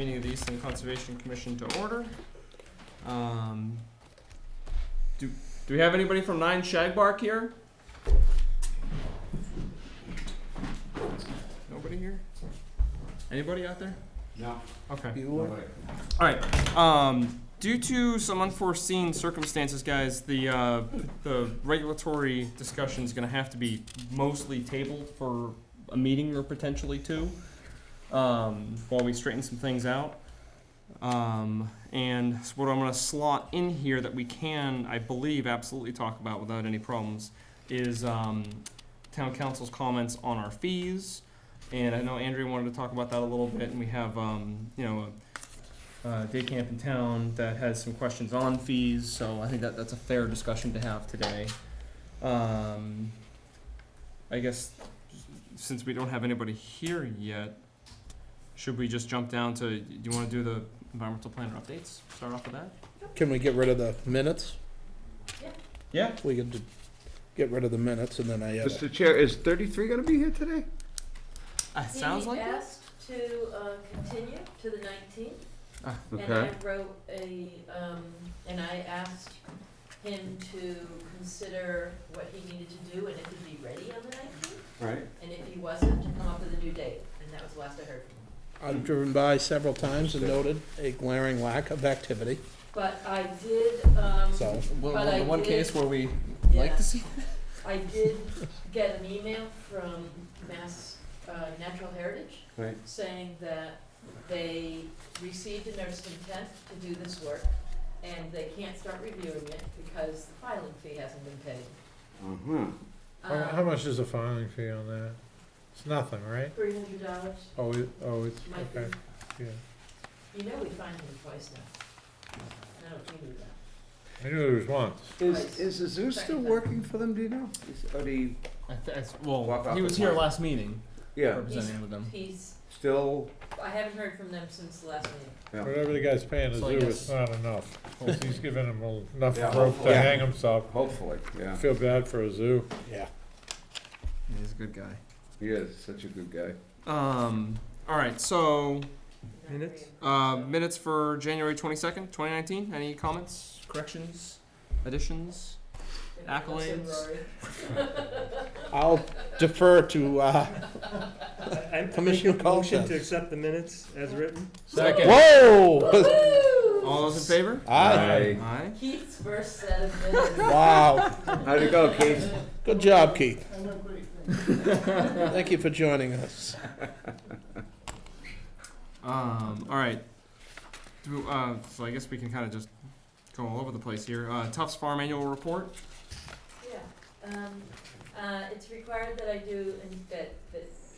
Meeting of the Easton Conservation Commission to order. Do we have anybody from 9 Shagbark here? Nobody here? Anybody out there? No. Okay. Nobody. All right. Due to some unforeseen circumstances, guys, the regulatory discussion is going to have to be mostly tabled for a meeting or potentially two, while we straighten some things out. And what I'm going to slot in here that we can, I believe, absolutely talk about without any problems is town council's comments on our fees. And I know Andrea wanted to talk about that a little bit, and we have day camp in town that has some questions on fees, so I think that's a fair discussion to have today. I guess since we don't have anybody here yet, should we just jump down to, do you want to do the environmental planner updates? Start off with that? Can we get rid of the minutes? Yeah. We could get rid of the minutes, and then I have. Mr. Chair, is 33 going to be here today? Sounds like He it. asked to continue to the 19th, Okay. and I wrote and I asked him to consider what he needed to do and if he'd be ready on the 19th, Right. and if he wasn't, to come up with a new date, and that was the last I heard from him. I've driven by several times and noted a glaring lack of activity, But I did, so. But I The one did- case where we yeah, like to see. I did get an email from Mass Natural Heritage Right. saying that they received a notice of intent to do this work, and they can't start reviewing it because the filing fee hasn't been paid. How much is the filing fee on that? It's nothing, right? $300 Oh, it's, might be. okay, yeah. You know we fined him twice now. I don't think we do that. I knew there was once. Is the zoo still working for them, do you know? Or do you, Well, Walk off he the was here plank. last meeting yeah, representing with them. He's, still, I haven't heard from them since the last meeting. yeah. Whatever the guy's paying the So I zoo, guess- it's not enough. He's giving him enough Yeah, rope hopefully. to hang himself. Hopefully, yeah. I feel bad for a zoo. Yeah. He's a good guy. He is such a good guy. All right, so Minutes? minutes for January 22nd, 2019. Any comments, corrections, additions? Accolades? I'll defer to, I Commissioner make a motion Colton. to accept the minutes as written. Second. whoa! All those in favor? Aye. Aye. Keith's first set of minutes. Wow. How'd it go, Keith? Good job, Keith. Thank you for joining us. All right. So I guess we can kind of just go all over the place here. Tufts Farm Annual Report. Yeah, it's required that I do, and that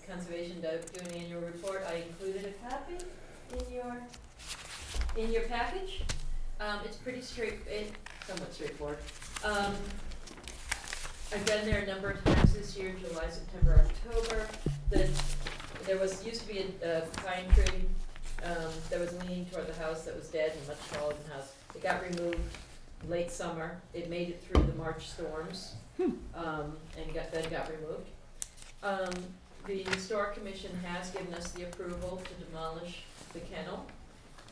Conservation do an annual report. I included a copy in your package. It's pretty somewhat straightforward. I've been there a number of times this year, July, September, October. There used to be a pine tree that was leaning toward the house that was dead and much taller than the house. It got removed late summer. It made it through the March storms, and then got removed. The Historic Commission has given us the approval to demolish the kennel,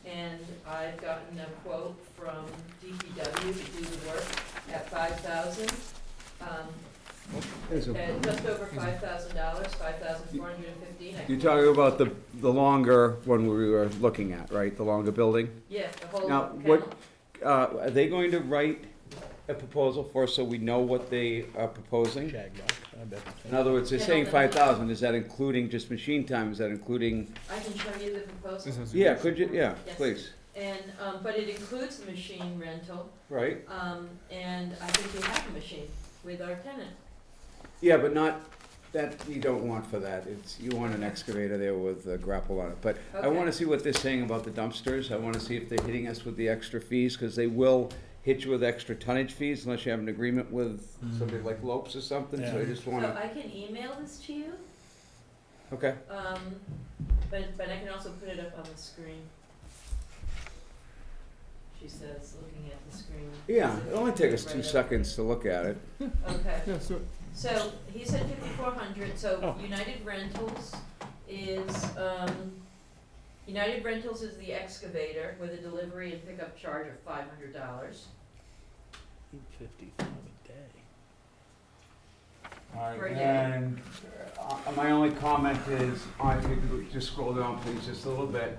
and I've gotten a quote from DPW to do the work at $5,000. Just over $5,000, $5,415. You're talking about the longer one we were looking at, right? The longer building? Yeah, the whole Now, kennel. what, are they going to write a proposal for us so we know what they are proposing? Shagbark, I bet. In other words, they're saying 5,000, is that including just machine time, is that including? I can show you the proposal. Yeah, could you, yeah, Yes. please, And, but it includes the machine rental, right? and I think we have a machine with our tenant. Yeah, but not, that you don't want for that, you want an excavator there with a grapple on it. But I Okay. wanna see what they're saying about the dumpsters, I wanna see if they're hitting us with the extra fees, cause they will hit you with extra tonnage fees unless you have an agreement with somebody like Lopes or something, so I Yeah. just So wanna, I can email this to you, okay. but I can also put it up on the screen. She says, looking at the screen. Yeah, it'll only take us Right 2 up. seconds to look at it. Okay. Yeah, so So he said 5,400, so Oh. United Rentals is, United Rentals is the excavator with a delivery and pickup charge of $500. $8.50 a day. All For a right, day. and my only comment is, if you could just scroll down please, just a little bit.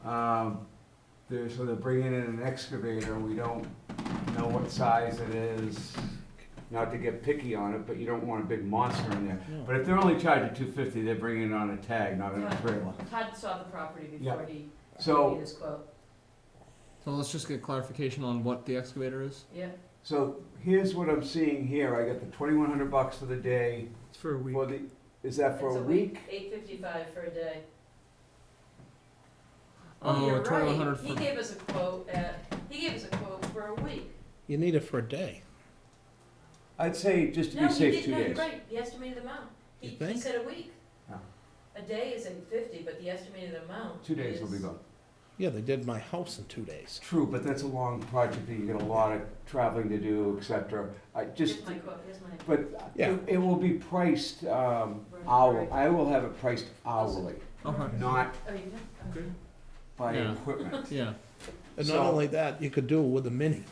So they're bringing in an excavator, we don't know what size it is, not to get picky on it, but you don't want a big monster in there. No. But if they're only charging $250, they're bringing it on a tag, not on a trailer. Todd saw the property before he So- gave his quote. So let's just get clarification on what the excavator is. Yeah, So here's what I'm seeing here, I got the $2,100 for the day, It's for a week. for the, is that for it's a week? $855 for a day. Oh, You're 2,100 right, he for, gave us a quote for a week. You need it for a day. I'd say, just to No, be he safe, didn't, 2 no, days. you're right, the estimated amount. You He think? said a week. Oh. A day is $850, but the estimated amount 2 days will be is- gone. Yeah, they did my house in 2 days. True, but that's a long project, that you get a lot of traveling to do, et cetera. I just, Here's my quote, here's my. but Yeah. it will be priced, hour, Right. I will have it priced hourly, okay, not Oh, you can? Okay. Good. by Yeah. equipment. yeah. And So- not only that, you could do it with a mini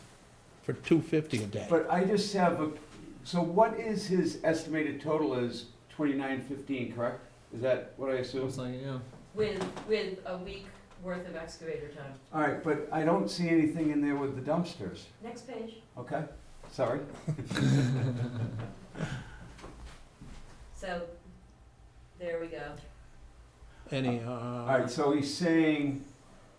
for $250 a day. But I just have a, so what is his estimated total is 2915, correct? Is that what I assume? Looks like, yeah. With a week worth of excavator time. All right, but I don't see anything in there with the dumpsters, Next page. okay? Sorry. So, there we go. Any, All right, so he's saying,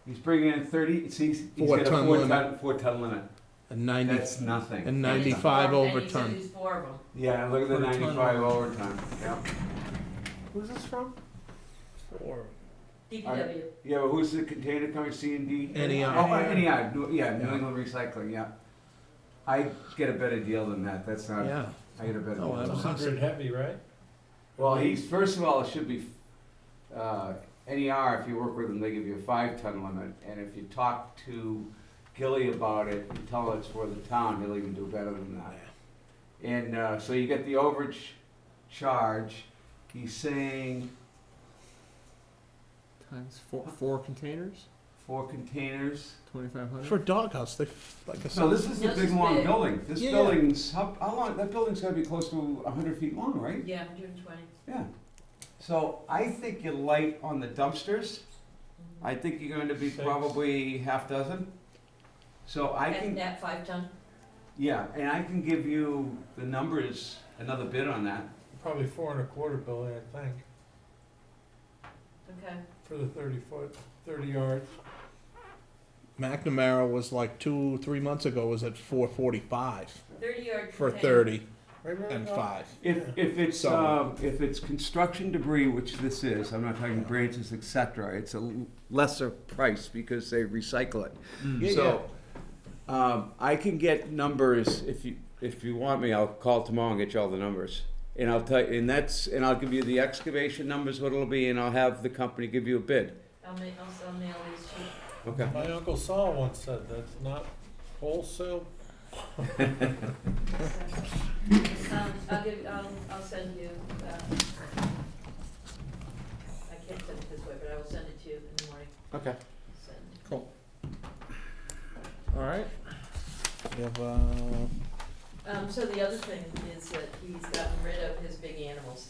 he's bringing in 30, see, he's got a 4-ton 4-ton limit. and 90, That's nothing. and And he's 95 four- and he overtime. said there's 4 of them. Yeah, look at the 4-ton 95 overtime, yeah. Who's this from? Or DPW. Yeah, but who's the container company, C&D? NEI. Oh, NEI, New Yeah. England Recycling, yeah. I get a better deal than that, that's not, Yeah. I get a better Oh, deal. I It's was- 100 heavy, right? Well, he's, first of all, it should be, NER, if you work with them, they give you a 5-ton limit, and if you talk to Gilly about it, and tell him it's for the town, he'll even do better than that. And, so you get the overage charge, he's saying Times four containers, 4 containers. 2,500. For a doghouse, they, like I So said, this is a This big, is long big. building, this Yeah. building's, how long, that building's gotta be close to 100 feet long, right? Yeah, 120. Yeah. So I think you're light on the dumpsters, I think you're going to be 6. probably half dozen. So I And can, that 5-ton. yeah, and I can give you the numbers, another bid on that. Probably 4 1/4, Billy, I think, Okay. for the 30-foot, 30 yards. McNamara was like 2-3 months ago, was at $445 30-yard for container. 30 Right, right, and oh, 5. If it's construction debris, which this is, I'm not talking branches, et cetera, it's a lesser price because they recycle it. Yeah, So, I can get numbers, if you want me, I'll call tomorrow and get you all the numbers. And I'll tell you, and I'll give you the excavation numbers, what it'll be, and I'll have the company give you a bid. I'll mail these to you. Okay. My Uncle Saul once said that's not wholesale. I'll send you, I can't send it this way, but I will send it to you in the morning. Okay. Send. Cool. All right. You have, So the other thing is that he's gotten rid of his big animals.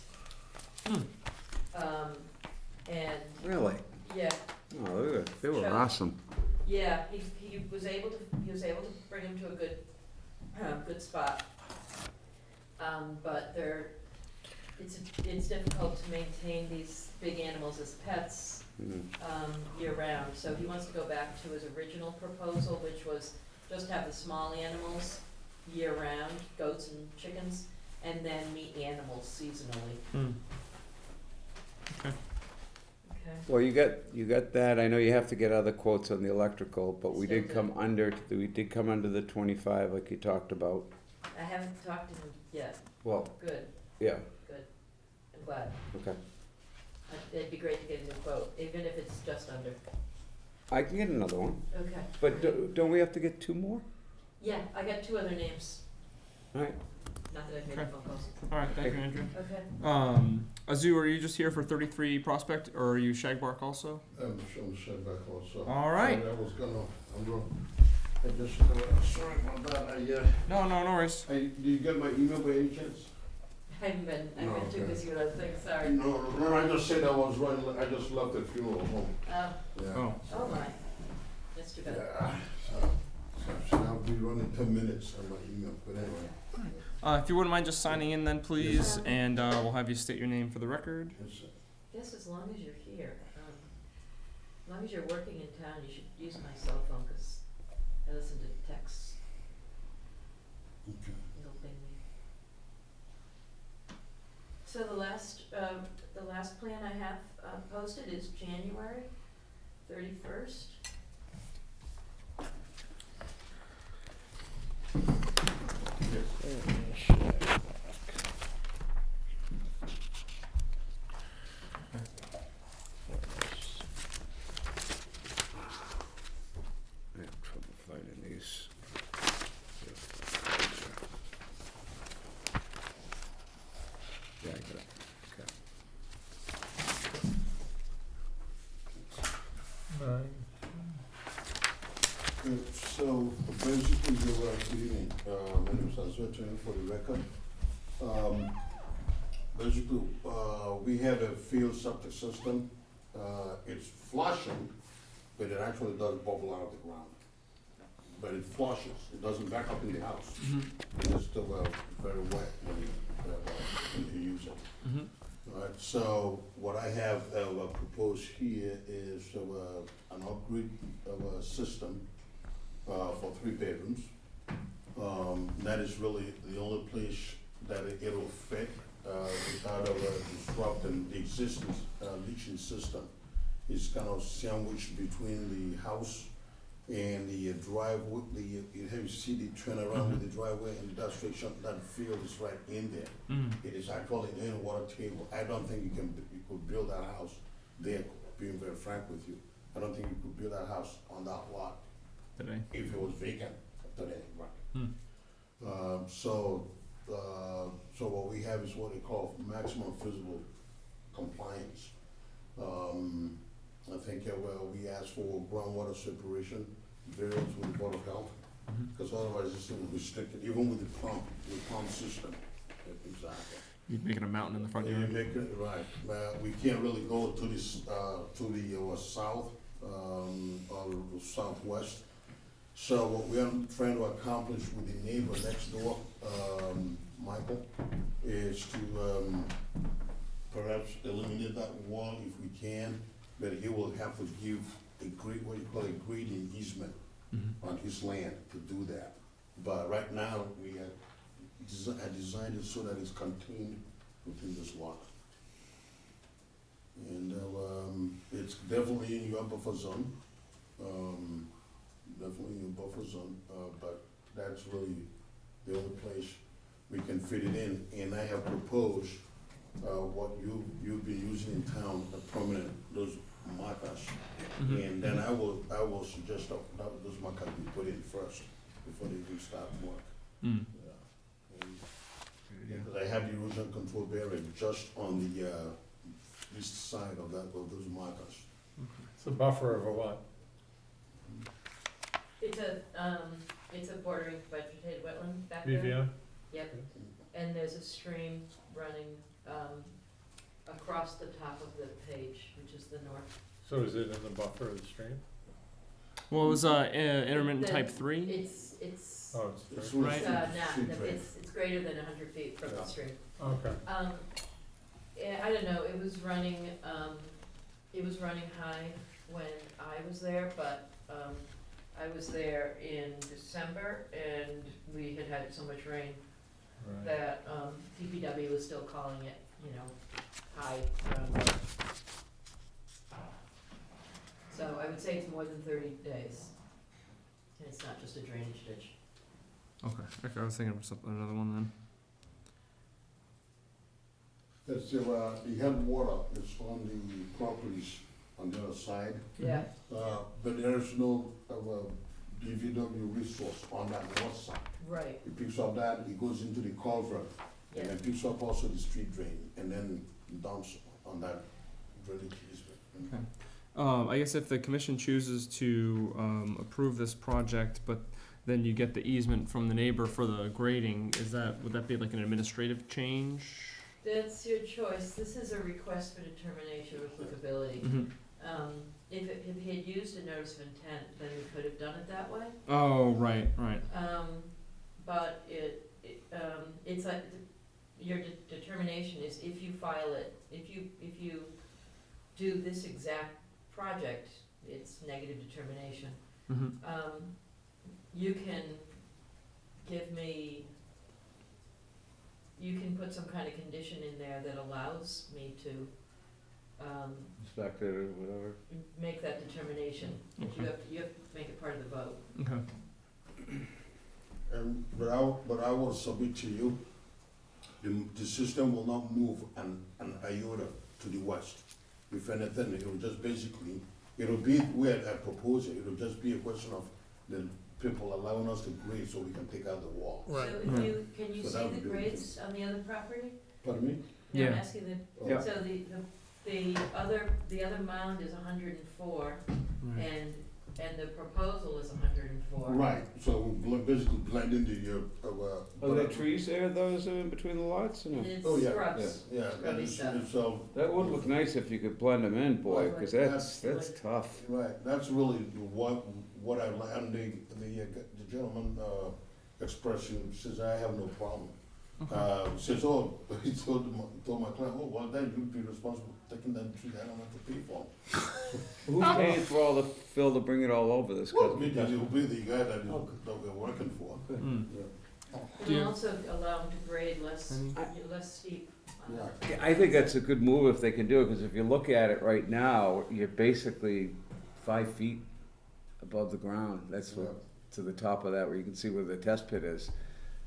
And, Really? yeah, Oh, they were Sure. awesome. yeah, he was able to bring him to a good spot. But it's difficult to maintain these big animals as pets, Mhm. year round. So he wants to go back to his original proposal, which was just have the small animals year round, goats and chickens, and then meat animals seasonally. Hmm. Okay. Well, you got that, I know you have to get other quotes on the electrical, but we Still did come under the 25 like you talked about. I haven't talked to him yet. Well, Good, yeah, I'm glad. okay. It'd be great to get a new quote, even if it's just under. I can get another one, Okay. but don't we have to get 2 more? Yeah, I got 2 other names. All right. Not that I've made Okay. phone calls. All right. Thank you, Andrew. Okay. Azu, are you just here for 33 Prospect, or are you Shagbark also? I'm shut back also. All right. I was gonna, I just, sorry about that, No worries. did you get my email by any chance? I've been too Okay. busy with other things, sorry. No, I just said I was running, I just left the funeral home. Oh, Yeah. Oh. my, that's too bad. Yeah, so I'll be running 10 minutes on my email, but anyway. If you wouldn't mind just signing in then, please, and we'll have you state your name for the record. Yes, Guess as long as you're here, as long as you're working in town, you should use my cell phone, 'cause I listen to texts, okay. it'll ping me. So the last plan I have, posted is January 31st. I have trouble finding these. Yeah, I got it. Okay. So basically, good evening. My name is Azwetan for the record. Basically, we have a field septic system. It's flushing, but it actually does bubble out of the ground. But it flushes, it doesn't back up in the house. It's still very wet when you use it. Alright, so what I have proposed here is an upgrade of a system for 3 bedrooms. That is really the only place that it'll fit without disrupting the existing leaching system. It's kind of sandwiched between the house and the driveway. You have see the turnaround with the driveway and that section, that field is right in there. It is actually in a water table. I don't think you could build that house there, being very frank with you. I don't think you could build that house on that lot Today. if it was vacant today, right? Hmm. So what we have is what they call maximum feasible compliance. I think we asked for groundwater separation, variance with the Board of Health, because otherwise it's still restricted, even with the pump system. Exactly. You'd make it a mountain in the front You yard. make it, right, we can't really go to this, to the south, or southwest. So what we are trying to accomplish with the neighbor next door, Michael, is to, perhaps eliminate that wall if we can, but he will have to give what you call a grading easement on his land to do that. But right now, I designed it so that it's contained within this lot. And, it's definitely in your buffer zone, but that's really the only place we can fit it in. And I have proposed, what you've been using in town, the permanent, those markers. And then I will suggest that those markers be put in first before they even start work. Mm. Yeah. Because I have the erosion control bearing just on the east side of those markers. It's a buffer of a what? It's a bordering vegetated wetland back there. BVM? Yep, and there's a stream running, across the top of the page, which is the north. So is it in the buffer of the stream? Well, it was intermittent The- type 3. It's, Oh, It's it's, Right. it's greater than 100 feet from the Yeah. stream. okay. Yeah, I don't know, it was running high when I was there, but, I was there in December and we had so much rain Right. that, DPW was still calling it, high groundwater. So I would say it's more than 30 days. And it's not just a drainage ditch. Okay, I was thinking of another one then. That's the headwater is on the properties on the other side, Yeah. but there is no DVW resource on that north side. Right, It picks up that, it goes into the culvert, yeah, and then picks up also the street drain, and then dumps on that drainage easement. Okay. I guess if the commission chooses to approve this project, but then you get the easement from the neighbor for the grading, would that be like an administrative change? That's your choice. This is a request for determination of applicability. Mhm. If he had used a notice of intent, then we could have done it that way. Oh, right. But it's like, your determination is if you file it, if you do this exact project, it's negative determination. Mm-hmm. You can give me, you can put some kind of condition in there that allows me to, Inspect it or whatever. make that determination. But you have to make it part of the vote. Okay. But I will submit to you, the system will not move an iota to the west. If anything, it will just basically, it'll be where I propose it, it'll just be a question of the people allowing us to grade so we can take out the wall. Right. So Right. can you So see that would the be- grades on the other property? Pardon me? No, I'm Yeah. asking Yeah. so the other mound is 104, Right. and the proposal is 104. Right, so we're basically blending the, Are there trees there, those are in between the lots, or no? And it's Oh, yeah. scrubs. yeah, and Scrubby stuff. it's, That would look nice if you could blend them in, boy, Well, cause that's- that's tough. right, that's really what I, and the gentleman, expression says, I have no problem. Says, oh, he told my client, oh, well, then you'd be responsible for taking that tree, I don't have to pay for it. Who's paying for all the fill to bring it all over this? Well, it'll be the guy that we're working for. Mm. Yeah. Do you- It'll also allow them to grade less Any- steep. Right. I think that's a good move if they can do it, cause if you look at it right now, you're basically 5 feet above the ground. That's what, to the top of that, where you can see where the test pit is.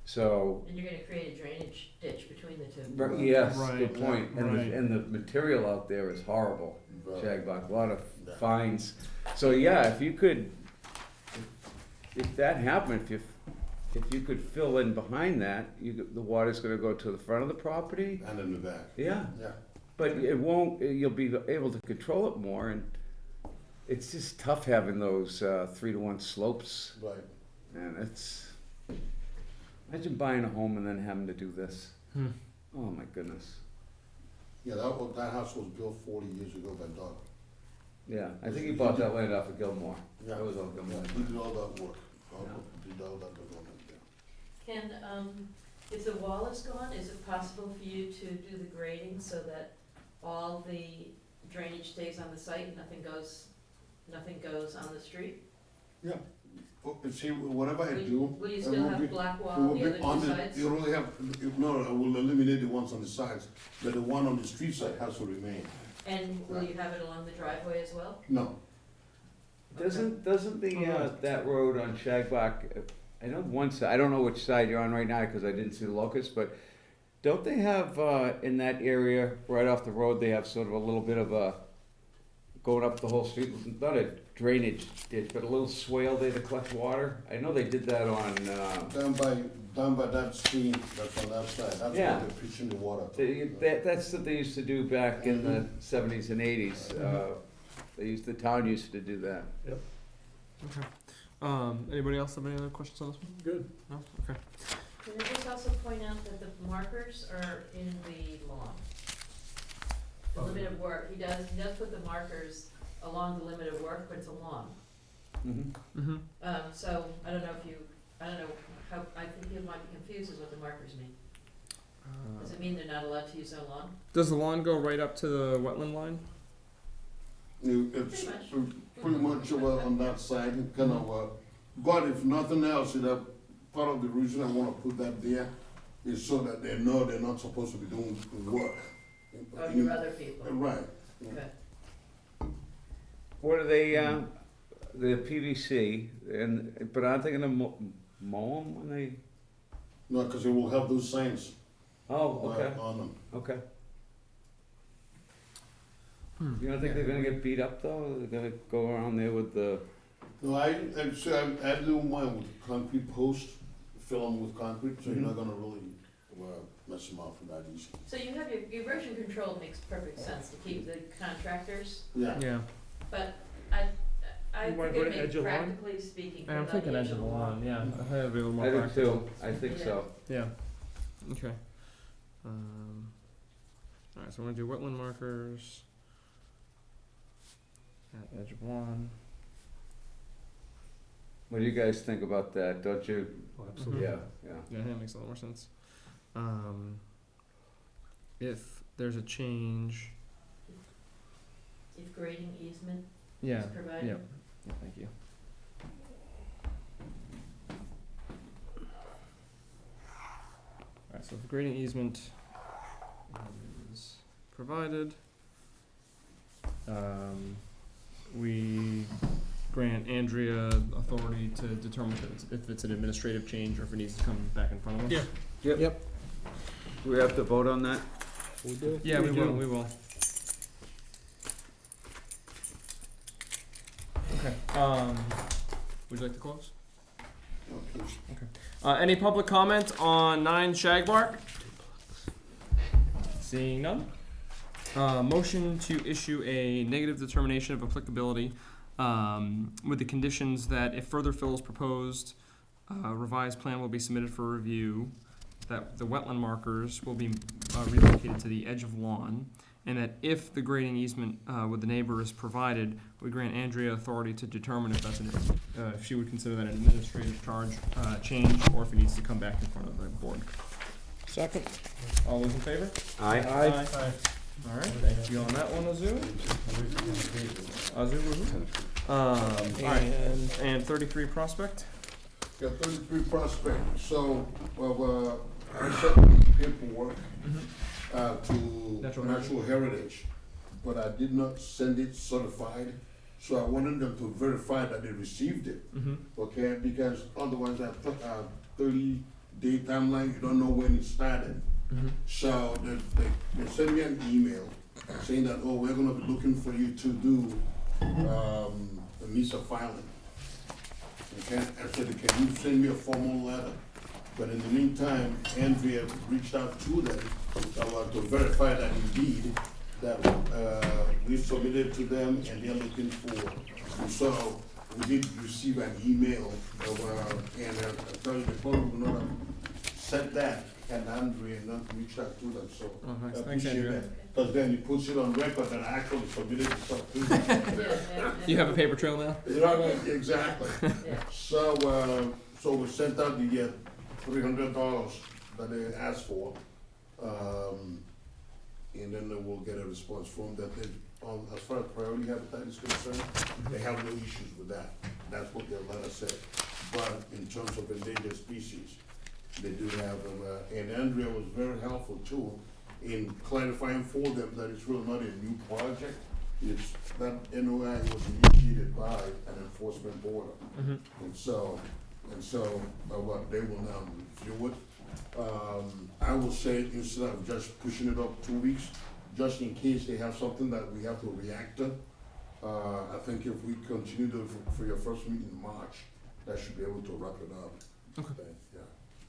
So, And you're gonna create a drainage ditch between the two. but yes, Right, good point. And right. and the material out there is horrible, Right. shagbark, a lot of Yeah. fines. So, yeah, if you could, if that happened, if you could fill in behind that, the water's gonna go to the front of the property. And in the back, Yeah, yeah. but it won't, you'll be able to control it more, and it's just tough having those 3-to-1 slopes, Right. and imagine buying a home and then having to do this. Hmm. Oh my goodness. Yeah, that house was built 40 years ago by Doug. Yeah, I think he bought that land off of Gilmore. Yeah. That was all Gilmore. Yeah, he did all that work, Yeah. did all that development there. Can, if the wall is gone, is it possible for you to do the grading so that all the drainage stays on the site and nothing goes on the street? Yeah, see, whatever I do. Will you it still will have be- black it wall will on be the other on two the- sides? You only have, no, I will eliminate the ones on the sides, but the one on the street side has to remain. And will you have it along the driveway as well? No, Doesn't the, that road on Shagbark, I know one side, I don't know which side you're on right now, cause I didn't see the locust, but don't they have, in that area, right off the road, they have sort of a little bit of a, going up the whole street, not a drainage ditch, but a little swale there to collect water? I know they did that on, down by that stream that's on that side, that's Yeah. where they're pitching the water. that's what they used to do back in the 70s and 80s. The town used to do that. Anybody else have any other questions on this one? Good. No? Okay. Can I just also point out that the markers are in the lawn? The limit of work, he does put the markers along the limit of work, but it's a lawn. Mm-hmm. Mm-hmm. So I don't know how, I think you might be confused as what the markers mean. Does it mean they're not allowed to use their lawn? Does the lawn go right up to the wetland line? It's Pretty much. pretty much on that side, kind of, but if nothing else, that part of the reason I wanna put that there is so that they know they're not supposed to be doing the work. Oh, your other people? Right. Okay. What are they, the PVC, but aren't they gonna mow them when they? No, cause it will have those signs Oh, okay, on them. okay. You don't think they're gonna get beat up though? They're gonna go around there with the, No, I do mine with concrete posts, fill them with concrete, so you're not gonna really, mess them up that easy. So you have your erosion control makes perfect sense to keep the contractors, Yeah. Yeah, but I You wanna think go it to may, edge of lawn? practically speaking, I'm put thinking on edge of the lawn, yeah, I think that'd be a little more I do practical. too, I think Yeah. so. Yeah, okay. Alright, so I'm gonna do wetland markers at edge of lawn. What do you guys think about that, don't you? Oh, absolutely. Yeah, yeah. Yeah, that makes a lot more sense. If there's a change, If grading easement yeah, is provided. yeah, yeah, thank you. Alright, so if grading easement is provided, we grant Andrea authority to determine if it's an administrative change or if it needs to come back in front of us. Yeah. Yep. Do we have to vote on that? We do. Yeah, we will, we will. Okay, would you like to close? Any public comment on 9 Shagbark? Seeing none. Motion to issue a negative determination of applicability, with the conditions that if further fill is proposed, revised plan will be submitted for review, that the wetland markers will be relocated to the edge of lawn, and that if the grading easement with the neighbor is provided, we grant Andrea authority to determine if that's if she would consider that an administrative charge change, or if it needs to come back in front of the board. Second. All those in favor? Aye. Aye. All right, thank you on that one, Azu. Azu, woohoo. All right, and 33 Prospect? Got 33 Prospect, so, well, I sent the paperwork to Natural Natural Heritage, but I did not send it certified, so I wanted them to verify that they received it, okay? Because otherwise I put a 30-day timeline, you don't know when it started. So they sent me an email saying that, oh, we're gonna be looking for you to do the NISA filing. Okay, I said, can you send me a formal letter? But in the meantime, Andrea reached out to them to verify that indeed that we submitted to them and they're looking for. So we did receive an email and I tell you, the probably will not have sent that, and Andrea not reached out to them, so Oh, nice. I Thanks, appreciate Andrea. that. Because then it puts it on record that I actually submitted the stuff to them. Yeah. You have a paper trail now? You know, exactly. Yeah. So, so we sent out the $300 that they asked for, and then we'll get a response from that. They, as far as priority habitat is concerned, they have no issues with that. That's what their letter said. But in terms of endangered species, they do have, and Andrea was very helpful too in clarifying for them that it's really not a new project. It's that NOI was initiated by an enforcement board. And so what they will now review it. I will say instead of just pushing it up 2 weeks, just in case they have something that we have to react to, I think if we continue for your first meeting in March, that should be able to wrap it up. Okay. Yeah.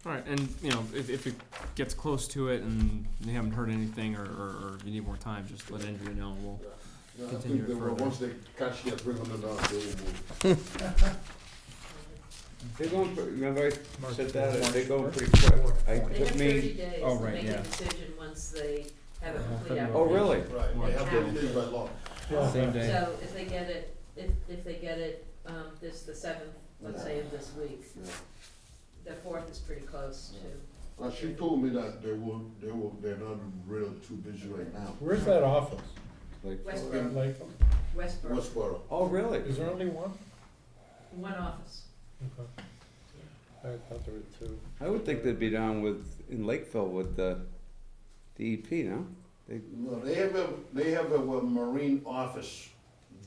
All right, and you know, if it gets close to it and you haven't heard anything or you need more time, just let Andrea know and we'll Yeah, I continue think it they will, further. once they catch the $300, they will move. They're going, remember I said that, they're going pretty March quick. fourth. I They have took 30 me, days Oh, to right, make yeah. a decision once they have a complete February. oh, application. really? Right, they have 30 days by law. Same day. So if they get it, if they get it, this, the 7th, let's say of this week, Yeah. the 4th is pretty close to. She told me that they're not really too busy right now. Where's that office? Like, Westboro, Like, Westboro, Westboro. oh, really? is there only one? one office. Okay. I thought there were two. I would think they'd be down in Lakeville with the DEP, no? No, they have a marine office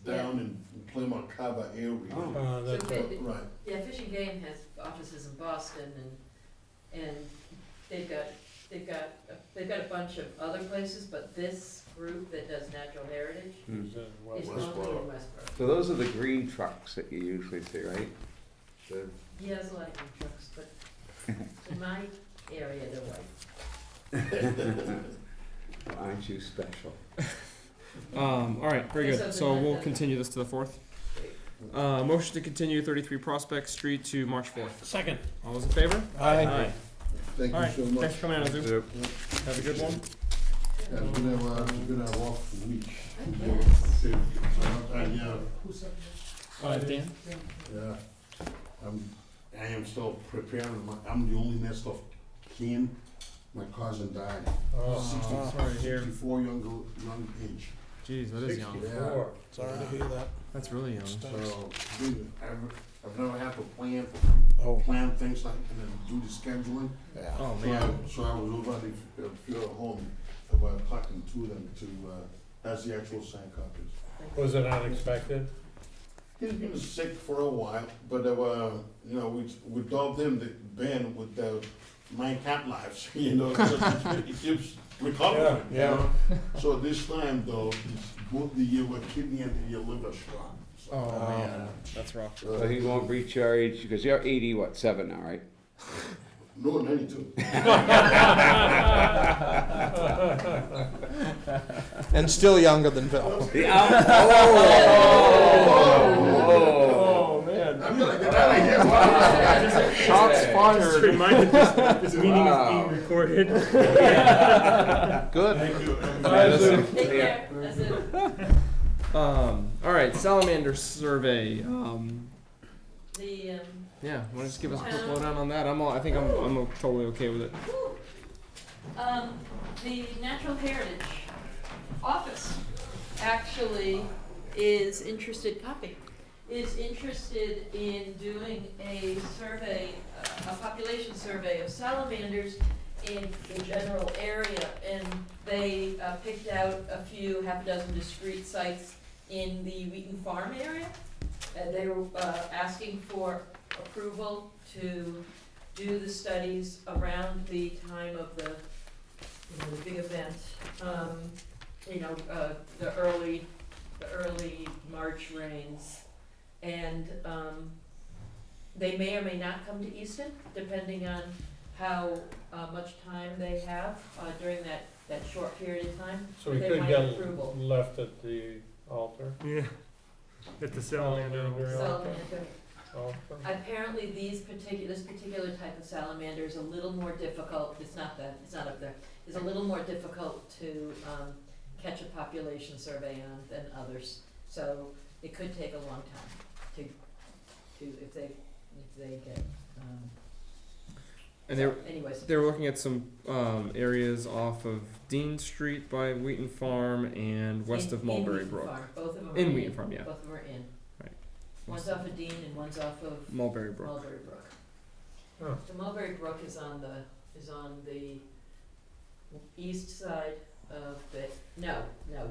down in Plymouth Carver area. Oh. That's So right. it- Right. Yeah, Fish and Game has offices in Boston and they've got a bunch of other places, but this group that does natural heritage Hmm. Is in is West- only in Westboro. Westboro. So those are the green trucks that you usually see, right? Yeah, there's a lot of green trucks, but in my area, they're white. Aren't you special? All right, very Okay, good. so So then we'll that- continue this to the 4th. Motion to continue 33 Prospect Street to March 4th. Second. All those in favor? Aye. Thank All you right, so much. thanks for coming in, Azu. Have a good one. Yeah, it's been a rough week. Dan? Yeah, I am still preparing, I'm the only nest of kin. My cousin died, Oh, Sorry to hear. 64 young age. Jeez, that is young. 64. Sorry to hear that. That's really young. So, I've never had to Oh, plan things like, and then do the scheduling. yeah. Oh, So man. So I was over at the funeral home about talking to them that's the actual signed copies. Was it unexpected? He's been sick for a while, but we dubbed him the band with the Nine Cat Lives, so he keeps recovering. Yeah, you know? So this time though, it's both the year with kidney and the year liver shot. So, Oh, man. That's rough. So he won't reach your age, because you're 7 now, right? No, 92. And still younger than Bill. Oh, man. I'm gonna get out of here. Wow. Shots Just fired. reminded this meeting Wow. is being recorded. Good. Thank you. Take care, that's it. All right, salamander survey. The, Yeah, want to just give us a quick lowdown on that? I think I'm totally okay with it. the Natural Heritage Office actually is interested in doing a survey, a population survey of salamanders in the general area, and they picked out half a dozen discrete sites in the Wheaton Farm area. They were asking for approval to do the studies around the time of the big event, the early March rains, and they may or may not come to Easton, depending on how much time they have during that short period of time. So we They could might get approval. left at the altar? Yeah. At the salamander. Salamander. Altar? Apparently, this particular type of salamander is a little more difficult. It's not up there. It's a little more difficult to catch a population survey on than others. So it could take a long time to if they get. And Anyways. they were looking at some areas off of Dean Street by Wheaton Farm and west of Mulberry Wheaton Brook. Farm. Both of them are In Wheaton Farm, yeah. Both of them are in. Right. One's off of Dean and one's off of Mulberry Brook. Mulberry Brook. Huh. The Mulberry Brook is on the east side of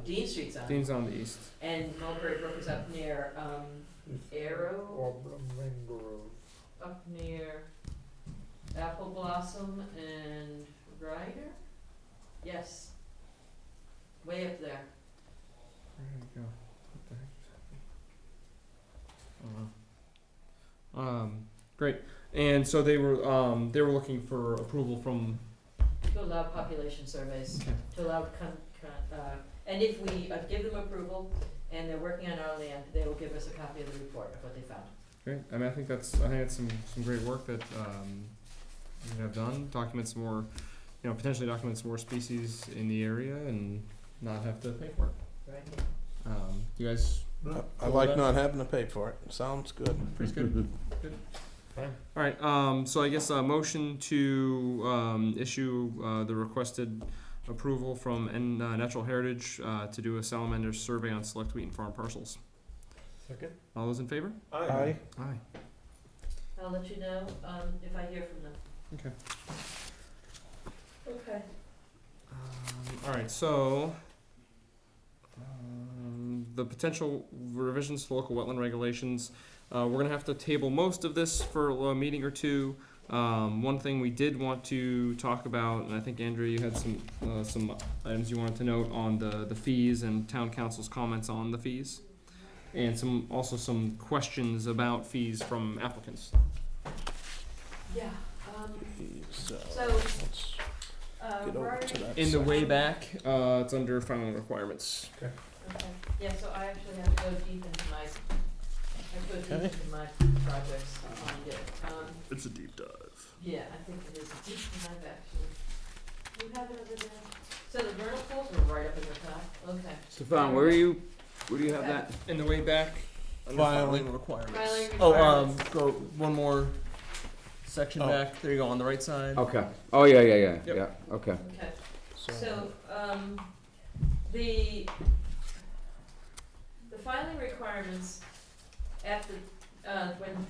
Dean Street's on. Dean's on the east. And Mulberry Brook is up near Arrow, Or Grove. up near Apple Blossom and Ryder? Yes. Way up there. Where did it go? What the heck just happened? Great. And so they were looking for approval from. To allow population surveys, Okay. to allow, and if we give them approval and they're working on our land, they will give us a copy of the report of what they found. Great. I mean, I think that's some great work that you have done. Document some more, potentially document some more species in the area and not have to pay for it. Right? You guys. I like not having to pay for it. Sounds good. Pretty good. Good. Fine. All right. So I guess a motion to issue the requested approval from Natural Heritage to do a salamander survey on select Wheaton Farm parcels. Second? All those in favor? Aye. Aye. I'll let you know if I hear from them. Okay. Okay. All right. So the potential revisions to local wetland regulations. We're gonna have to table most of this for a meeting or two. One thing we did want to talk about, and I think Andrea, you had some items you wanted to note on the fees and town council's comments on the fees, and some questions about fees from applicants. Yeah. So, So, let's- get over to that. In the way section. back, it's under filing requirements. Okay, yeah, so I actually have to go deep into Okay. my projects to find it. It's a deep dive. Yeah, I think it is a deep dive actually. You have it over there? So the vernal pools are right up in the top, okay. Stefan, where do you have that? In the way back, under Filing. filing requirements. Filing Oh, requirements. go one more section Oh. back. There you go, on the right side. Okay. Oh, yeah, Yep. okay. Okay, so, the filing requirements at the,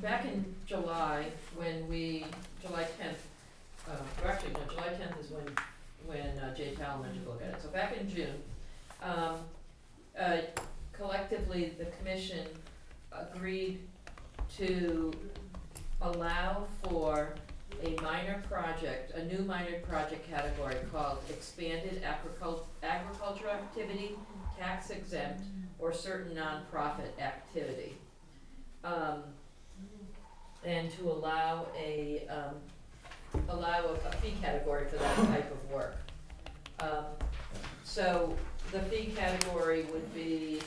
back in July, July 10th, or actually, no, July 10th is when Jay Powell went to look at it. So back in June, collectively, the commission agreed to allow for a minor project, a new minor project category called expanded agricultural activity, tax exempt, or certain nonprofit activity. And to allow a fee category for that type of work. So the fee category would be,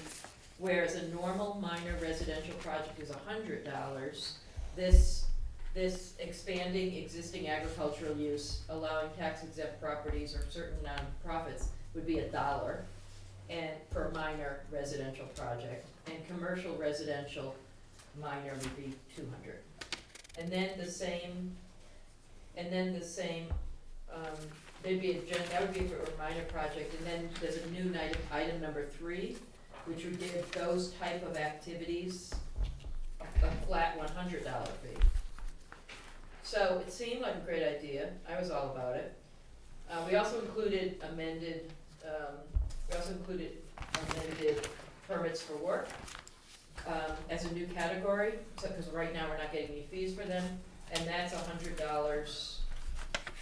whereas a normal minor residential project is $100, this expanding existing agricultural use, allowing tax exempt properties or certain nonprofits would be $1, and per minor residential project, and commercial residential minor would be $200. And then the same, there'd be that would be for a minor project, and then there's a new item number 3, which would give those type of activities a flat $100 fee. So it seemed like a great idea. I was all about it. We also included amended permits for work as a new category. So, because right now we're not getting any fees for them, and that's $100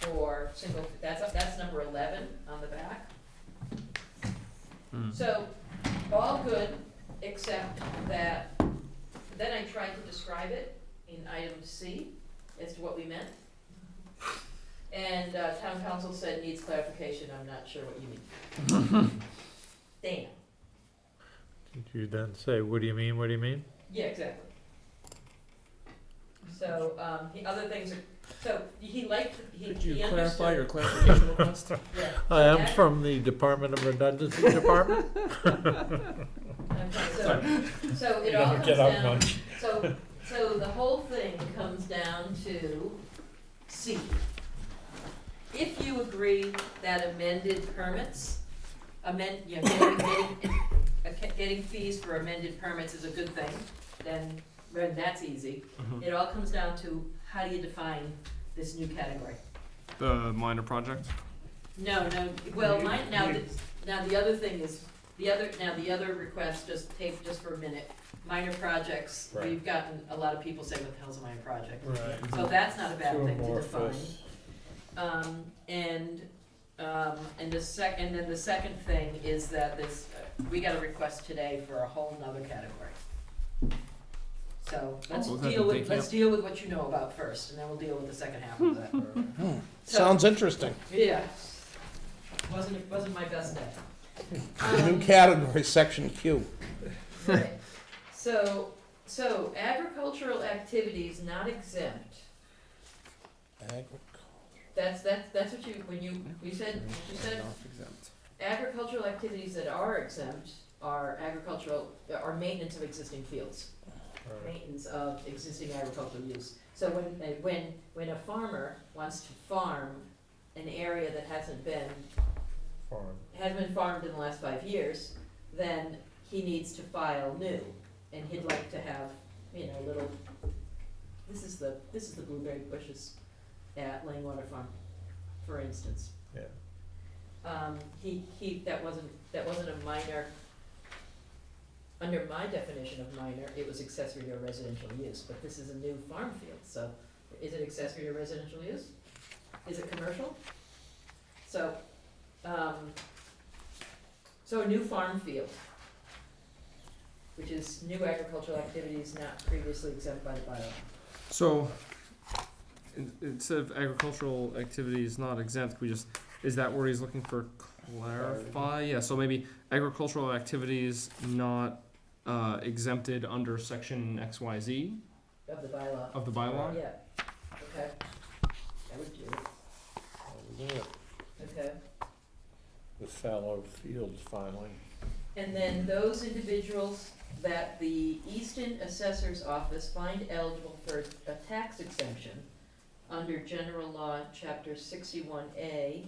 for single. That's number 11 on the back. So all good, except that then I tried to describe it in item C as to what we meant. And town council said needs clarification, I'm not sure what you mean. Damn. Did you then say, what do you mean, what do you mean? Yeah, exactly. So, the other things are, so he liked, Could you he clarify your understood. clarification request? Yeah. I am Agri- from the Department of Redundancy Department. Okay, so it all comes down, so the whole thing comes down to C. If you agree that amended permits, getting fees for amended permits is a good thing, then that's easy. It all comes down to how do you define this new category? The minor project? No, well, now the other thing is, the other request, just for a minute, minor projects, Right. we've gotten a lot of people say, what the hell's a minor project? Right. So that's not a bad thing to define. Amorphous. And the second thing is that we got a request today for a whole nother category. So let's Oh, is that deal the with, thing, let's deal with what you know about first, and then we'll deal with the second half of that. So- Sounds interesting. Yeah, wasn't my best day. New category, section Q. Right. So agricultural activities not exempt, that's what you said, Exempt. agricultural activities that are exempt are maintenance of existing fields. Right. Maintenance of existing agricultural use. So when a farmer wants to farm an area that hasn't been farmed in the last 5 years, then he needs to file new, and he'd like to have, little, this is the blueberry bushes at Langwater Farm, for instance. Yeah. That wasn't a minor, under my definition of minor, it was accessory to a residential use, but this is a new farm field, so is it accessory to residential use? Is it commercial? So, a new farm field, which is new agricultural activities not previously exempt by the bylaw. So, instead of agricultural activities not exempt, we just Is that where he's looking for clarify? Yeah, so maybe agricultural activities not exempted under section XYZ Of the bylaw. of the bylaw? Yeah, okay. I would do it, okay. The fallow fields filing. And then those individuals that the Easton Assessor's Office find eligible for a tax exemption under General Law, Chapter 61A.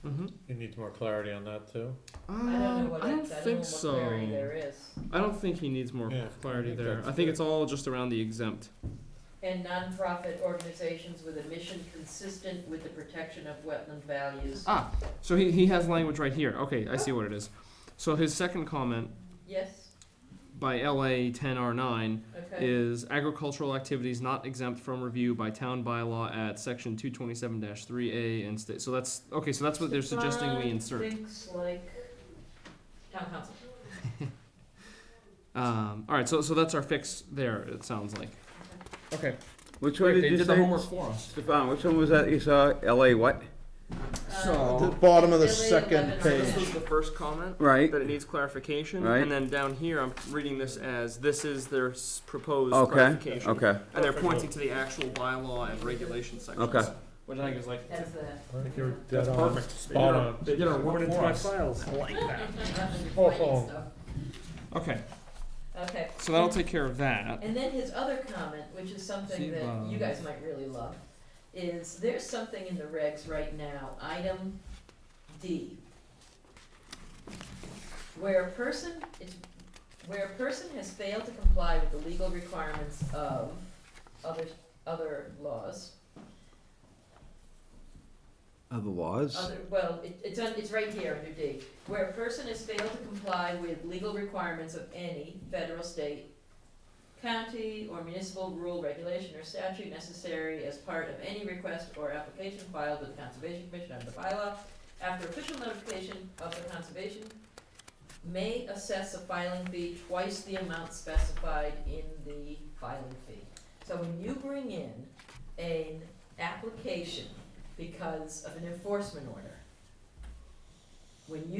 Mm-hmm. You need more clarity on that too? I don't know what, I don't think what so. clarity there is. I don't think he needs more Yeah, clarity I think there. that's I think good. it's all just around the exempt. And nonprofit organizations with a mission consistent with the protection of wetland values. Ah, so he has language right here. Okay, I see what it is. So his second comment Yes, by LA 10R9 okay. is agricultural activities not exempt from review by town bylaw at section 227-3A and state. So that's okay. So that's what they're suggesting we insert. Thinks like town council. All right. So that's our fix there. It sounds like. Okay. Which Great, one they did you did the say? homework for us. Stefan, which one was that you saw? LA what? So- The bottom of the LA second 11 So this page. was the first comment. Right. That it needs clarification, Right. and then down here I'm reading this as this is their proposed Okay, clarification. okay. And they're pointing to the actual bylaw and regulation sections. Okay. Which I think is like, That's that. I think you're that's dead on. perfect. Spot on. They did our Put work it into for my us. files. I like that. Oh, Finding oh. stuff. Okay, Okay. so that'll take care of that. And then his other comment, which is something that you guys might really love, is there's something in the regs right now, item D. Where a person has failed to comply with the legal requirements of other laws. Other laws? It's right here under D. Where a person has failed to comply with legal requirements of any federal, state, county, or municipal rule, regulation, or statute necessary as part of any request or application filed with the Conservation Commission under the bylaw, after official notification of the conservation, may assess a filing fee twice the amount specified in the filing fee. So when you bring in an application because of an enforcement order, when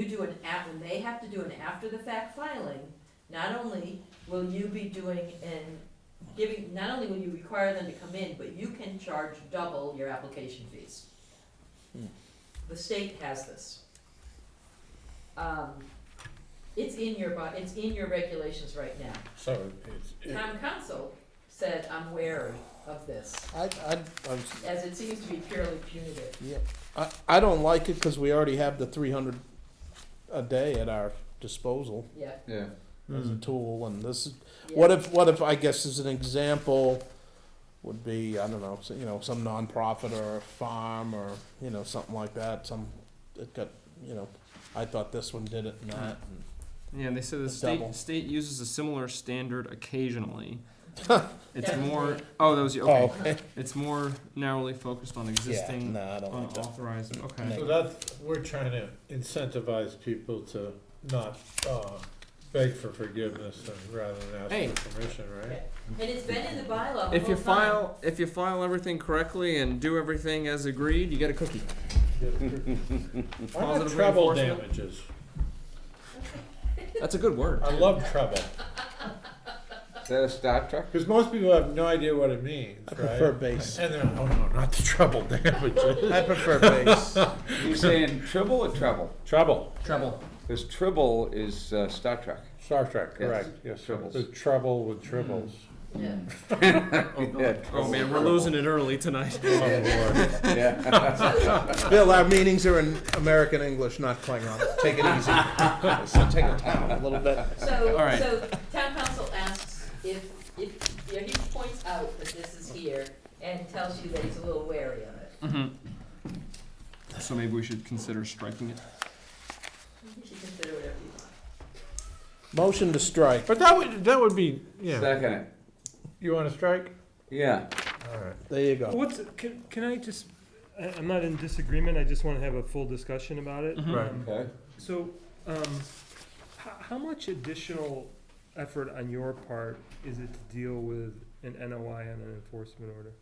they have to do an after-the-fact filing, not only will you be not only will you require them to come in, but you can charge double your application fees. The state has this. It's in your regulations right now. So it's, Town council said, I'm wary of this, as it seems to be purely punitive. I don't like it because we already have the 300 a day at our disposal Yeah. Yeah. as a tool, and this is, Yeah. what if I guess as an example would be, I don't know, so, some nonprofit or a farm or, something like that, it got, I thought this one did it and that. Yeah, and they said the Double. state uses a similar standard occasionally. It's That was more, me. oh, that was you, okay. Oh, okay. It's more narrowly focused on Yeah, existing no, I don't like that. unauthorized, okay. so that's, we're trying to incentivize people to not, beg for forgiveness and rather than ask Hey. for permission, right? Okay. And it's been in the bylaw the If you whole time. if you file everything correctly and do everything as agreed, you get a cookie. Why not Positive treble reinforcement. damages? That's a good word. I love treble, Is that a Star Trek? because most people have no idea what it means, I right? prefer base. And they're, oh no, not the treble damages. I prefer base. You saying tribble or treble? Treble, Treble. Because tribble is Star Trek. Star Trek, Yes. correct, yes. Tribbles. The trouble with tribbles. Yeah. Oh man, we're losing it early tonight. Oh, Lord. Yeah. Bill, our meetings are in American English, not Klingon. Take it easy. So take it down a little bit. So, All right. so town council asks if he points out that this is here and tells you that he's a little wary of it. Mm-hmm. So maybe we should consider striking it. You should consider whatever you want. Motion to strike. But that would be, yeah. Second it. You want to strike? Yeah. All right. There you go. Can I just, I'm not in disagreement, I just wanna have a full discussion about it. Mhm. Right. Okay. So, how much additional effort on your part is it to deal with an NOI and an enforcement order?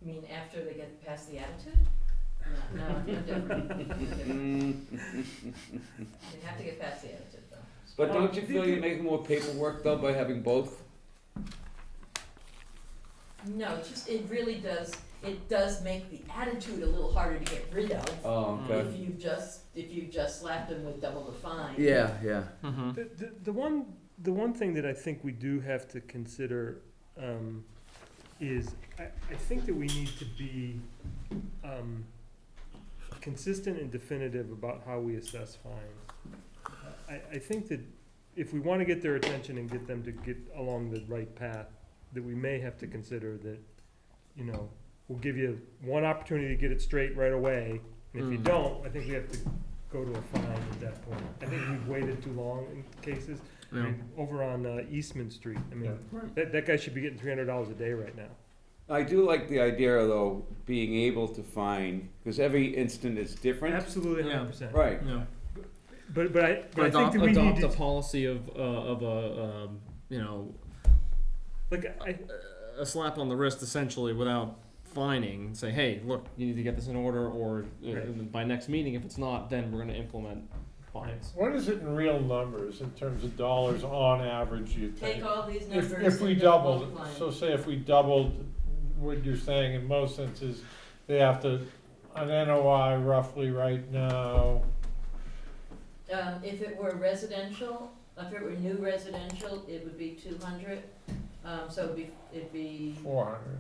You mean after they get past the attitude? No, different. They have to get past the attitude, though. But don't you feel you're making more paperwork though by having both? No, it's just, it really does, it does make the attitude a little harder to get rid of. Oh, okay. If you just slapped them with double the fine. Yeah, yeah. Mm-hmm. The one thing that I think we do have to consider, is, I think that we need to be, consistent and definitive about how we assess fines. I think that if we wanna get their attention and get them to get along the right path, that we may have to consider that, you know, we'll give you one opportunity to get it straight right away, and if you don't, I think we have to go to a fine at that point. I think we've waited too long in cases. I mean, over on Eastman Street, I mean, that guy should be getting $300 a day right now. I do like the idea though, being able to fine, because every instant is different. Absolutely, Yeah. 100%. Right. Yeah. But I think Adopt, that we need adopt a to, policy of a, you know, like, a slap on the wrist essentially without fining. Say, hey, look, you need to get this in order, or Right. by next meeting, if it's not, then we're going to implement fines. What is it in real numbers, in terms of dollars on average, you think? Take all these numbers If we and doubled, multiply them. so say if we doubled what you're saying, in most senses, they have to, an NOI roughly right now, If it were residential, if it were new residential, it would be 200. So it'd be 400.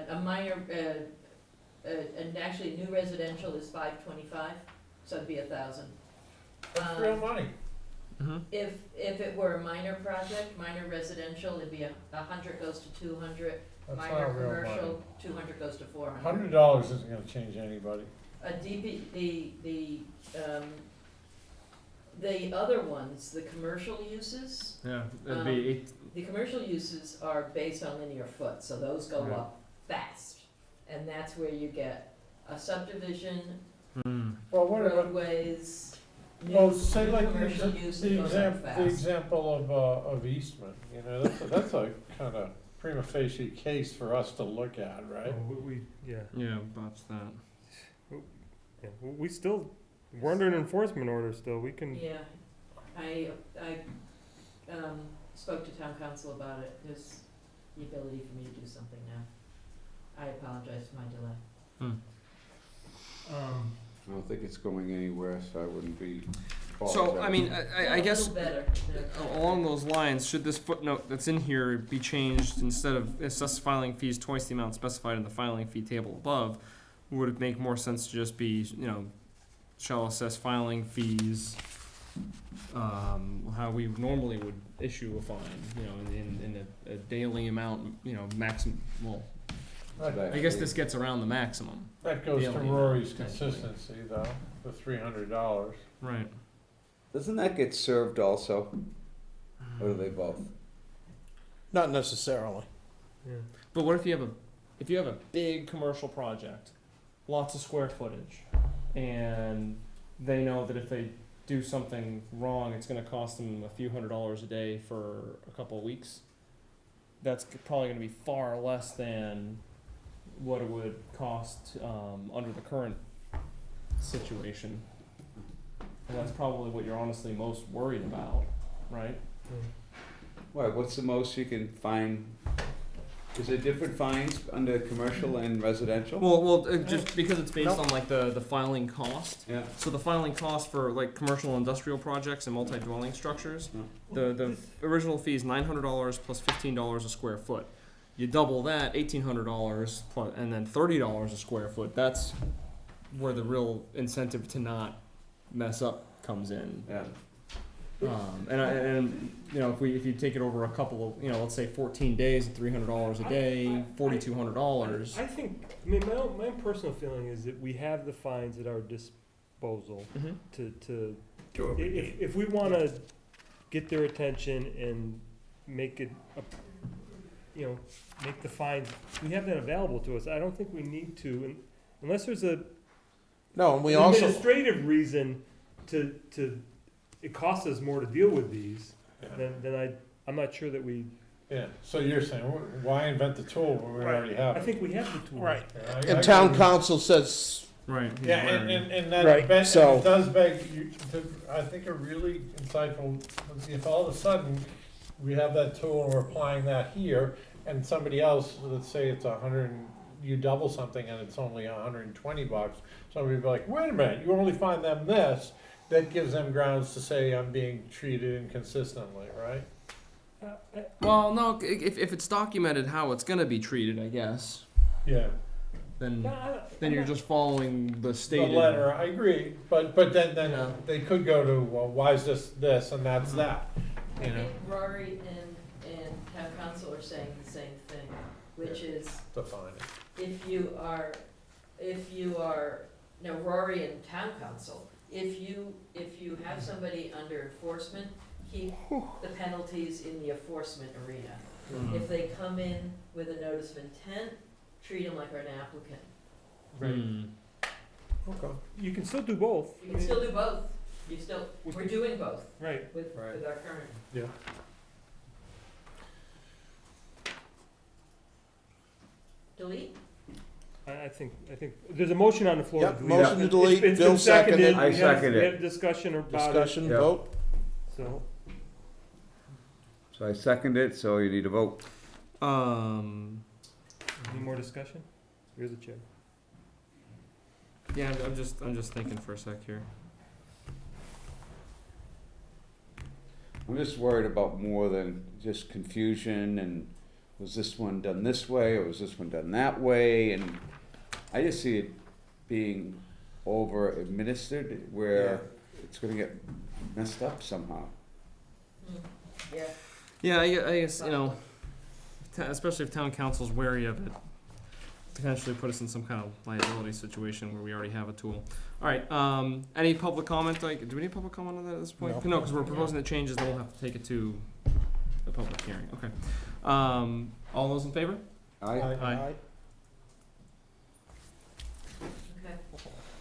a minor, and actually new residential is 525, so it'd be 1,000. That's real money. Mm-hmm. If it were a minor project, minor residential, it'd be 100 goes to 200. That's Minor not real money. commercial, 200 goes to 400. $100 isn't gonna change anybody. The other ones, the commercial uses, Yeah, it'd be eight. the commercial uses are based on linear foot, so those go Right. up fast. And that's where you get a subdivision, Well, what about, roadways, well, new say like commercial use that the goes up the fast. example of Eastman, you know, that's a kind of prima facie case for us to look at, right? Yeah, botch that. Yeah, we still, we're under an enforcement order still, we can, Yeah, I spoke to town council about it, there's the ability for me to do something now. I apologize for my delay. I don't think it's going anywhere, so I wouldn't be. So, I mean, I A guess little better. along those lines, should this footnote that's in here be changed instead of assess filing fees twice the amount specified in the filing fee table above? Would it make more sense to just be, you know, shall assess filing fees, how we normally would issue a fine, you know, in a daily amount, you know, maximum, well, I guess this gets around the maximum. That goes to Daily, Rory's technically. consistency, though, the $300. Right. Doesn't that get served also? Or do they both? Not necessarily. yeah. But what if you have a big commercial project, lots of square footage, and they know that if they do something wrong, it's going to cost them a few $100s a day for a couple of weeks? That's probably going to be far less than what it would cost under the current situation. And that's probably what you're honestly most worried about, right? What, what's the most you can fine? Is there different fines under commercial and residential? Well, just because it's based on like the filing cost. Yeah. So the filing cost for like commercial and industrial projects and multi-dwelling structures, Yeah. the original fee is $900 plus $15 a square foot. You double that, $1,800 plus, and then $30 a square foot. That's where the real incentive to not mess up comes in. Yeah. And you know, if you take it over a couple of, you know, let's say 14 days at $300 a day, $4,200. I think, I mean, my own personal feeling is that we have the fines at our disposal Mhm. to, if we wanna get their attention and make it, you know, make the fines, we have that available to us. I don't think we need to, unless there's an No, and we also, administrative reason to, it costs us more to deal with these, then I'm not sure that we Yeah, so you're saying, why invent the tool when we Right. already have I it? think we have the tool. Right. Yeah, I And town agree. council says, Right. he's Yeah, wearing- and that Right, and so- it does beg, I think a really insightful, if all of a sudden we have that tool and we're applying that here, and somebody else, let's say it's you double something and it's only $120, somebody would be like, wait a minute, you only find them this, that gives them grounds to say I'm being treated inconsistently, right? Well, no, if it's documented how it's gonna be treated, I guess, Yeah, then I'm you're not- just following the the stated. letter, I agree, but then Yeah. they could go to, well, why is this and that's Mhm. that, I you know, think Rory and town council are saying the same thing, which is define it. if you are, no, Rory and town council, if you have somebody under enforcement, keep the penalties in the enforcement arena. Mhm. If they come in with a notice of intent, treat them like an applicant. Right. Hmm. Okay. You can still do both. You can still do both, We we're can- doing both Right. with Right. our current. Yeah. Delete? I think, there's a motion on the floor. Yep, to delete. motion to It's- delete. it's Bill been seconded. seconded. I We had- second We it. had discussion about it, discussion, Yeah. vote. so. So I second it, so you need a vote. Any more discussion? You're the chair. Yeah, I'm just thinking for a sec here. I'm just worried about more than just confusion and was this one done this way or was this one done that way? And I just see it being over administered where it's gonna get messed up somehow. Yeah. Yeah, I guess, especially if town council's wary of it, potentially put us in some kind of liability situation where we already have a tool. All right, any public comment? Do we need public comment on that at this point? No. No, because we're proposing the changes, then we'll have to take it to the public hearing. Okay. All those in favor? I Aye. Okay,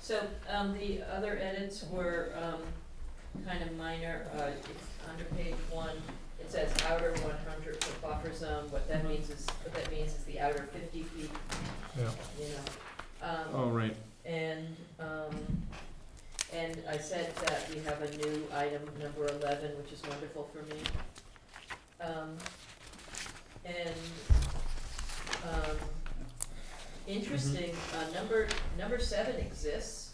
so, the other edits were, kind of minor, it's under page 1, it says outer 100-foot buffer zone, what that means is the outer 50 feet, Yeah. you know. Oh, right. And I said that we have a new item, number 11, which is wonderful for me. Interesting, number 7 exists.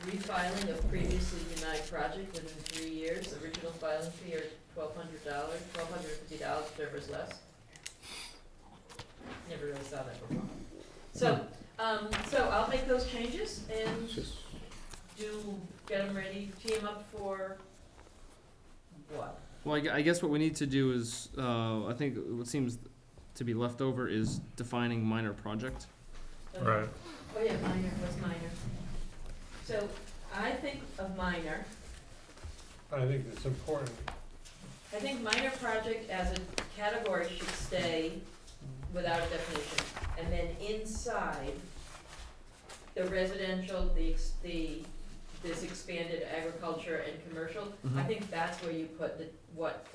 Refiling of previously denied project within 3 years, original filing fee or $1,250, whatever's less. Never really saw that before. So I'll make those changes and just, get them ready, tee them up for what? Well, I guess what we need to do is, I think what seems to be left over is defining minor project. Right. Oh yeah, minor, what's minor? So I think of minor, I think it's important. I think minor project as a category should stay without a definition. And then inside, the residential, this expanded agriculture and commercial, I Mhm. think that's where you put what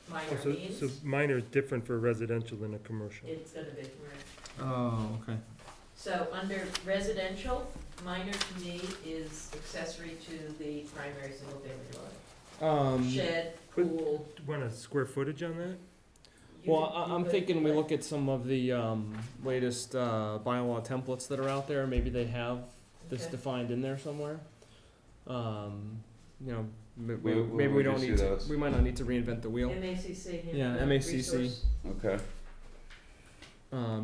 minor So means. minor is different for residential than a commercial. It's gonna be, right. Oh, okay. So under residential, minor to me is accessory to the primary single-family dwelling. Shed, pool. Do you want a square footage on that? you Well, could- you I'm could thinking we put- look at some of the latest bylaw templates that are out there. Maybe they have this Okay. defined in there somewhere. Maybe Where we would don't you need see to. those? We might not need to reinvent the wheel. MACC, Yeah, Human MACC. Resource. okay.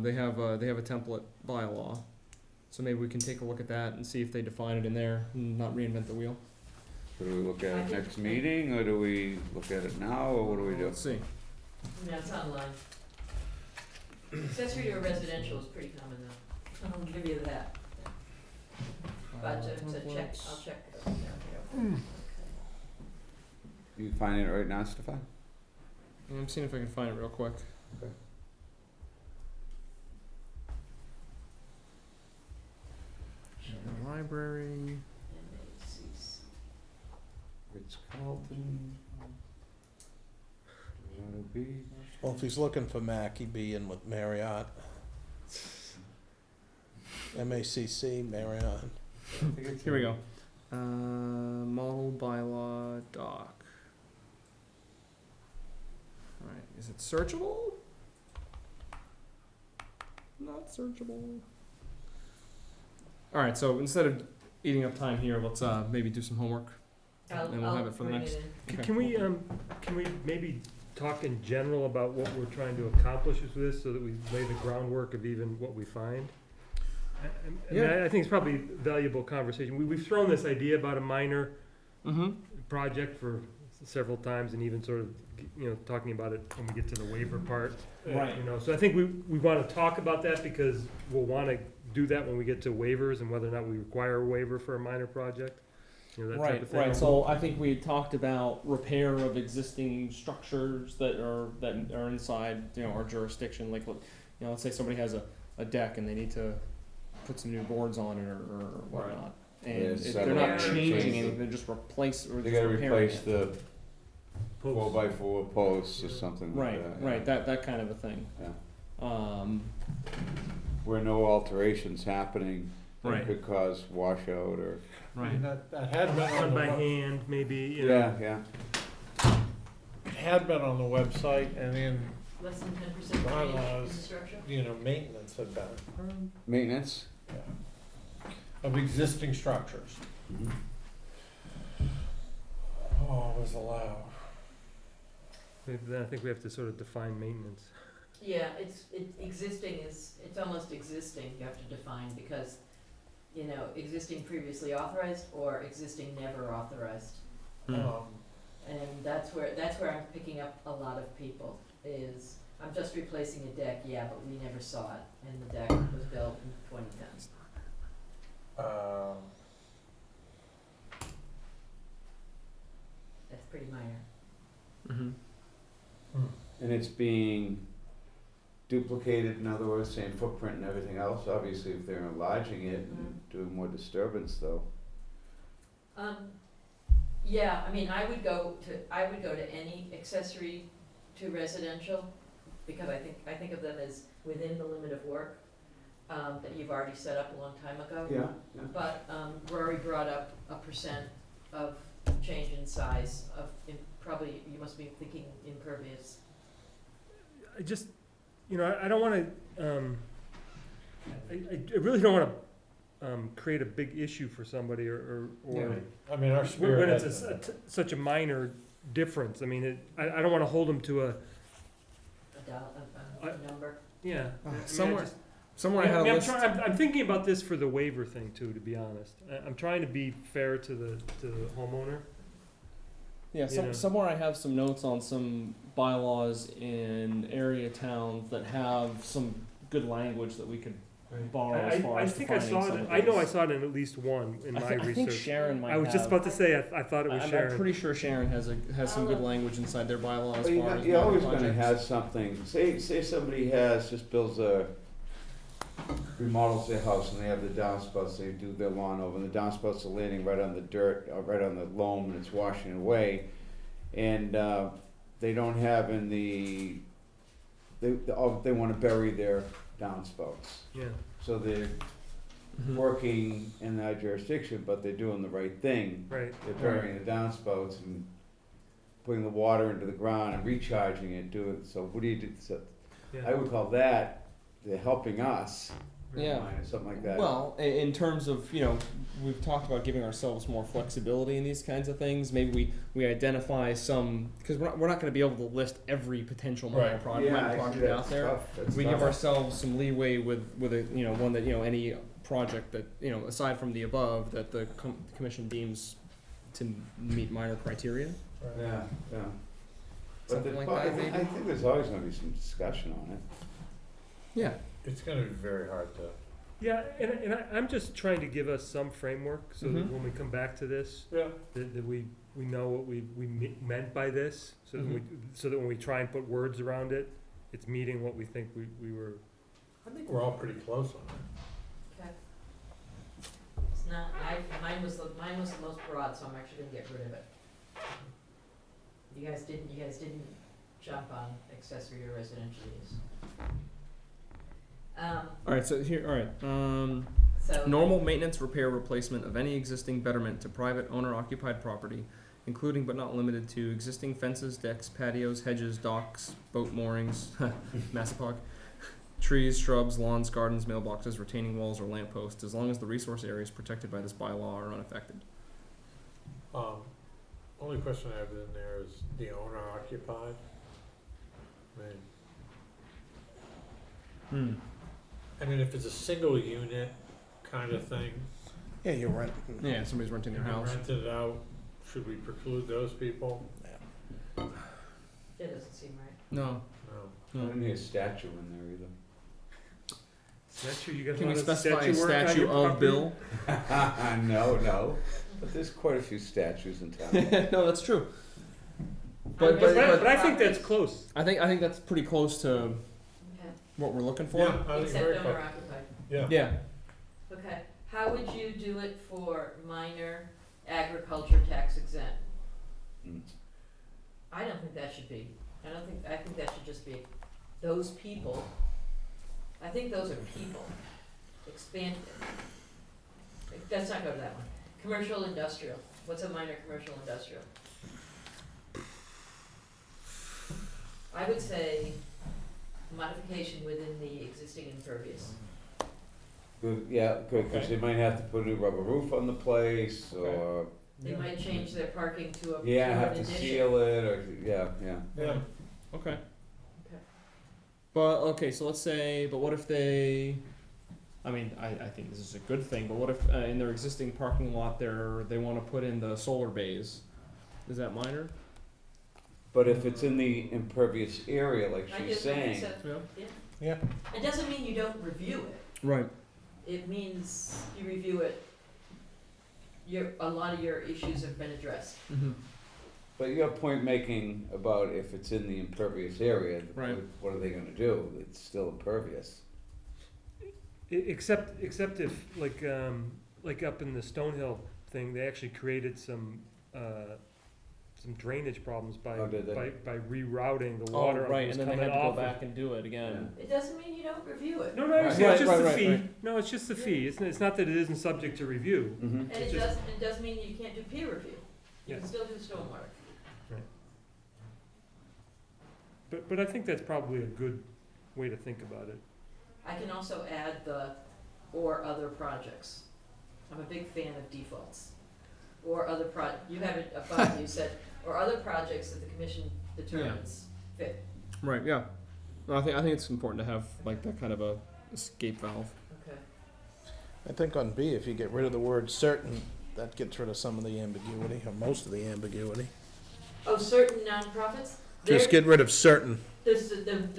They have a template bylaw, so maybe we can take a look at that and see if they define it in there, and not reinvent the wheel. So do we look at I it think- next meeting or do we look at it now or what do we do? Let's see. No, it's online. Accessory to a residential is pretty common though, I'll give you that, but to check, I'll check. Down here. You finding it right now, Stefan? I'm seeing if I can find it real quick. Okay. Library. MACC. Ritz Carlton. be. Well, if he's looking for Mac, he'd be in with Marriott. MACC, Marriott. Here we go. Model bylaw doc. Alright, is it searchable? Not searchable. Alright, so instead of eating up time here, let's maybe do some homework. And we'll have it for the bring next. it in. Okay. Can we maybe talk in general about what we're trying to accomplish with this, so that we lay the groundwork of even what we find? I mean, I think it's probably valuable conversation. We've thrown this idea about a minor Mm-hmm. project for several times, and even sort of, talking about it when we get to the waiver part. Right. So I think we wanna talk about that, because we'll wanna do that when we get to waivers and whether or not we require a waiver for a minor project. That type of thing. Right. So I think we had talked about repair of existing structures that are inside, our jurisdiction. Like, let's say somebody has a deck and they need to put some new boards on it or whatnot, and Yeah, they're not so- changing Change anything. They're just replace or They just gotta repairing replace it. the Posts. 4x4 posts or something like Right. that. Right. That kind of a thing. Yeah. Where no alterations happening, Right. that could cause washout or. Right. That had been on Done the by web- hand, maybe, Yeah. it had been on the website, and then, Less than 10% change in Bylaws. the structure? maintenance had been, Maintenance. of existing structures. Oh, was allowed. Then I think we have to sort of define maintenance. Yeah, it's almost existing, you have to define, because, existing previously authorized or existing never authorized. And that's where I'm picking up a lot of people, is, I'm just replacing a deck, yeah, but we never saw it, and the deck was built in 2010. That's pretty minor. Mm-hmm. And it's being duplicated, in other words, same footprint and everything else. Obviously, if they're enlarging it and doing more disturbance, though. Yeah, I mean, I would go to any accessory to residential, because I think of them as within the limit of work, that you've already set up a long time ago. Yeah. But, Rory brought up a percent of change in size of, probably, you must be thinking impervious. I just, I don't wanna, I really don't wanna, create a big issue for somebody or. I mean, our When spirit it's has been. such a minor difference, I mean, I don't wanna hold them to A number. yeah. Uh, I mean, I somewhere- just- Somewhere I had a list. I'm thinking about this for the waiver thing too, to be honest. I'm trying to be fair to the homeowner. Yeah, you know. somewhere I have some notes on some bylaws in area towns that have some good language that we could borrow as far I as think I defining saw some it, of I know I these. saw it in at least one in my I think research. Sharon might I was just have. about to say, I thought it was I'm Sharon. pretty sure Sharon has some good language inside their bylaws as far as You're always minor gonna projects. have something, say somebody remodels their house and they have the downspouts, they do their lawn over, and the downspouts are landing right on the dirt, or right on the loam, and it's washing away. And, they don't have they wanna bury their downspouts. Yeah, So they're Mhm. working in that jurisdiction, but they're doing the right thing. right. They're burying the downspouts and putting the water into the ground and recharging it, so what do you do? So I Yeah. would call that, they're helping us, Yeah. or something like that. Well, in terms of, we've talked about giving ourselves more flexibility in these kinds of things. Maybe we identify some, because we're not going to be able to list every potential minor Right. project, Yeah, I see project out that's there. tough. That's We tough. give ourselves some leeway with a, one that, any project that, aside from the above, that the commission deems to meet minor criteria. Yeah, yeah. But Something there's like that, probably- I maybe? think there's always gonna be some discussion on it. Yeah. It's gonna be very hard to. Yeah, and I'm just trying to give us some framework, so that Mhm. when we come back to this, Yeah. that we know what we meant by this, so that so that when we try and put words around it, it's meeting what we think we were. I think we're all pretty close on it. Okay. It's not, mine was the most broad, so I'm actually gonna get rid of it. You guys didn't jump on accessory or residential use. Alright, so here, alright, So. normal maintenance, repair, replacement of any existing betterment to private owner-occupied property, including but not limited to existing fences, decks, patios, hedges, docks, boat moorings, Massapock, trees, shrubs, lawns, gardens, mailboxes, retaining walls, or lampposts, as long as the resource areas protected by this bylaw are unaffected. Only question I have in there is the owner occupied. I mean, if it's a single unit kind of thing, Yeah, you're right. Yeah, somebody's renting their and house. rented it out, should we preclude those people? That doesn't seem right. No. No. I didn't hear statue in there either. Statue, you got a Can we lot of specify a statue work on statue your of property? Bill? No, but there's quite a few statues in town. No, that's true. But- But I think that's close. I think that's pretty close to Okay, what we're looking for. Yeah, I think except very owner close. occupied. Yeah. Yeah. Okay, how would you do it for minor agriculture tax exempt? Mm. I don't think that should be, I think that should just be those people. I think those are people. Expand, let's not go to that one. Commercial industrial, what's a minor commercial industrial? I would say modification within the existing impervious. Good, yeah, good, because they might have to put a new rubber roof on the place, or, They might change their parking to an yeah, have to addition. seal it, or, yeah. Yeah. Okay. Okay. But okay, so let's say, but what if they? I mean, I think this is a good thing. But what if in their existing parking lot they want to put in the solar bays? Is that minor? But if it's in the impervious area, like I she's just think saying, so. Yeah. Yeah. It doesn't mean you don't review it. Right. It means you review it, a lot of your issues have been addressed. Mm-hmm. but your point making about if it's in the impervious area, Right. what are they gonna do? It's still impervious. Except if, like up in the Stonehill thing, they actually created some drainage problems by Oh, did they? by rerouting the Oh, water right, that was and then they coming had to go off of. back and do it again. It doesn't mean you don't review it. No, I understand, Right, it's just the right, fee. right. No, it's just the fee. It's not that it isn't subject to review. Mm-hmm. And it doesn't mean you can't do peer review. You Yeah. can still do stormwater. But I think that's probably a good way to think about it. I can also add the or other projects. I'm a big fan of defaults. Or other you have it above, you said, or other projects that the commission determines fit. Right. Yeah. No, I think it's important to have like that kind of a escape valve. Okay. I think on B, if you get rid of the word certain, that gets rid of some of the ambiguity, or most of the ambiguity. Oh, certain nonprofits? Just get rid of certain. The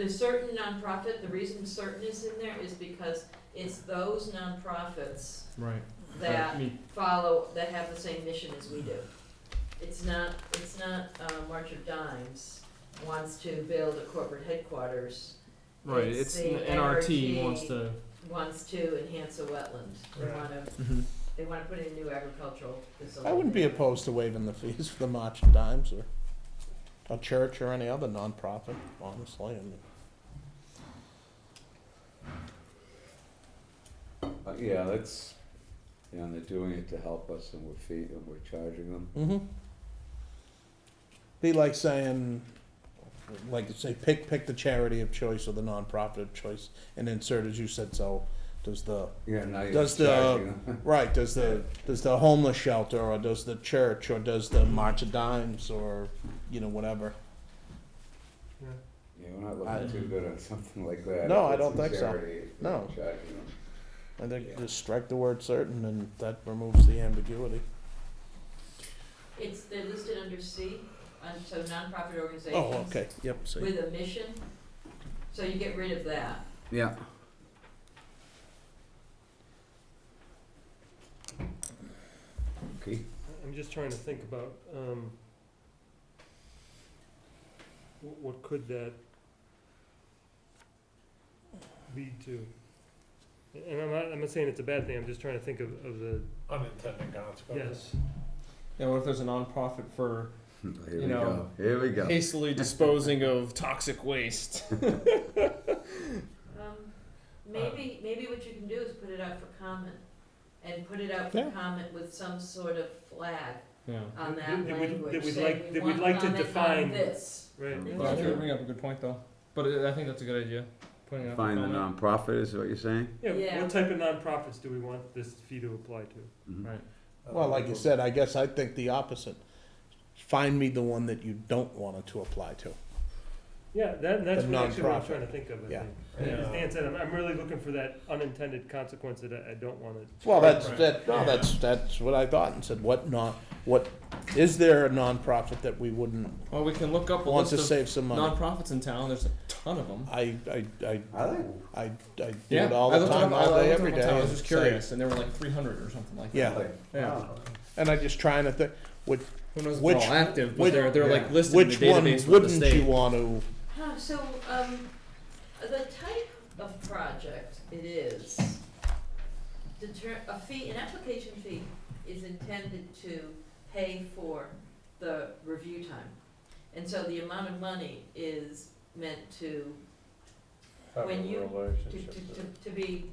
certain nonprofit, the reason certain is in there is because it's those nonprofits Right. that follow, that have the same mission as we do. It's not, March of Dimes wants to build a corporate headquarters. Right. It's the NRT wants to. enhance a wetland. They Right. wanna, Mm-hmm. they wanna put in a new agricultural facility. I wouldn't be opposed to waiving the fees for the March and Dimes or a church or any other nonprofit, honestly. I mean, Yeah, that's, and they're doing it to help us, and we're charging them. mm-hmm. Be like saying, like say, pick the charity of choice or the nonprofit of choice, and insert as you said. So, does the Yeah, now you're Does the- charging them. right? Does the homeless shelter or does the church or does the March of Dimes or whatever? Yeah, we're not looking too good on something like that. No, If I it's don't a think so. charity, No. we're charging them. I think Yeah. just strike the word certain, and that removes the ambiguity. They're listed under C, so nonprofit organizations. Oh, okay. Yep. See. With a mission, so you get rid of that. Yeah. Okay. I'm just trying to think about, what could that lead to? And I'm not saying it's a bad thing, I'm just trying to think of the, Unintended consequences. yes. Yeah. What if there's a nonprofit for Here You we know, go, here we go. hastily disposing of toxic waste. Maybe what you can do is put it out for comment, and put it out for Yeah. comment with some sort of flag Yeah. on that That we'd- language, that we'd saying like- we that we'd want like to comment on define- this. Right. Well, I think you bring up a good point though, but I think that's a good idea, putting it up for Find the comment. nonprofit is what you're saying? Yeah, Yeah. what type of nonprofits do we want this fee to apply to? Mhm. Right. Well, like you said, I guess I think the opposite. Find me the one that you don't want it to apply to. Yeah, that's The what actually what I'm nonprofit. trying to think of, I Yeah. think. Yeah. As Dan said, I'm really looking for that unintended consequence that I don't want to. Well, that's, Right. that's what I thought and said, what, is there a nonprofit that we wouldn't Well, we can look up a want list to of save some money? nonprofits in town. There's a ton of them. I Are they? do Yeah, it all I the looked time, up, all I day, looked every up day. one time. I was and just say- curious, and there were like 300 or something like Yeah. that. Yeah. Wow. And I just trying to think, Who knows if Which- they're all active, but which- they're like yeah. listed in the which one database with the wouldn't state. you want to, So, the type of project it is, an application fee is intended to pay for the review time. And so the amount of money is meant to, Have a when you- relationship to be,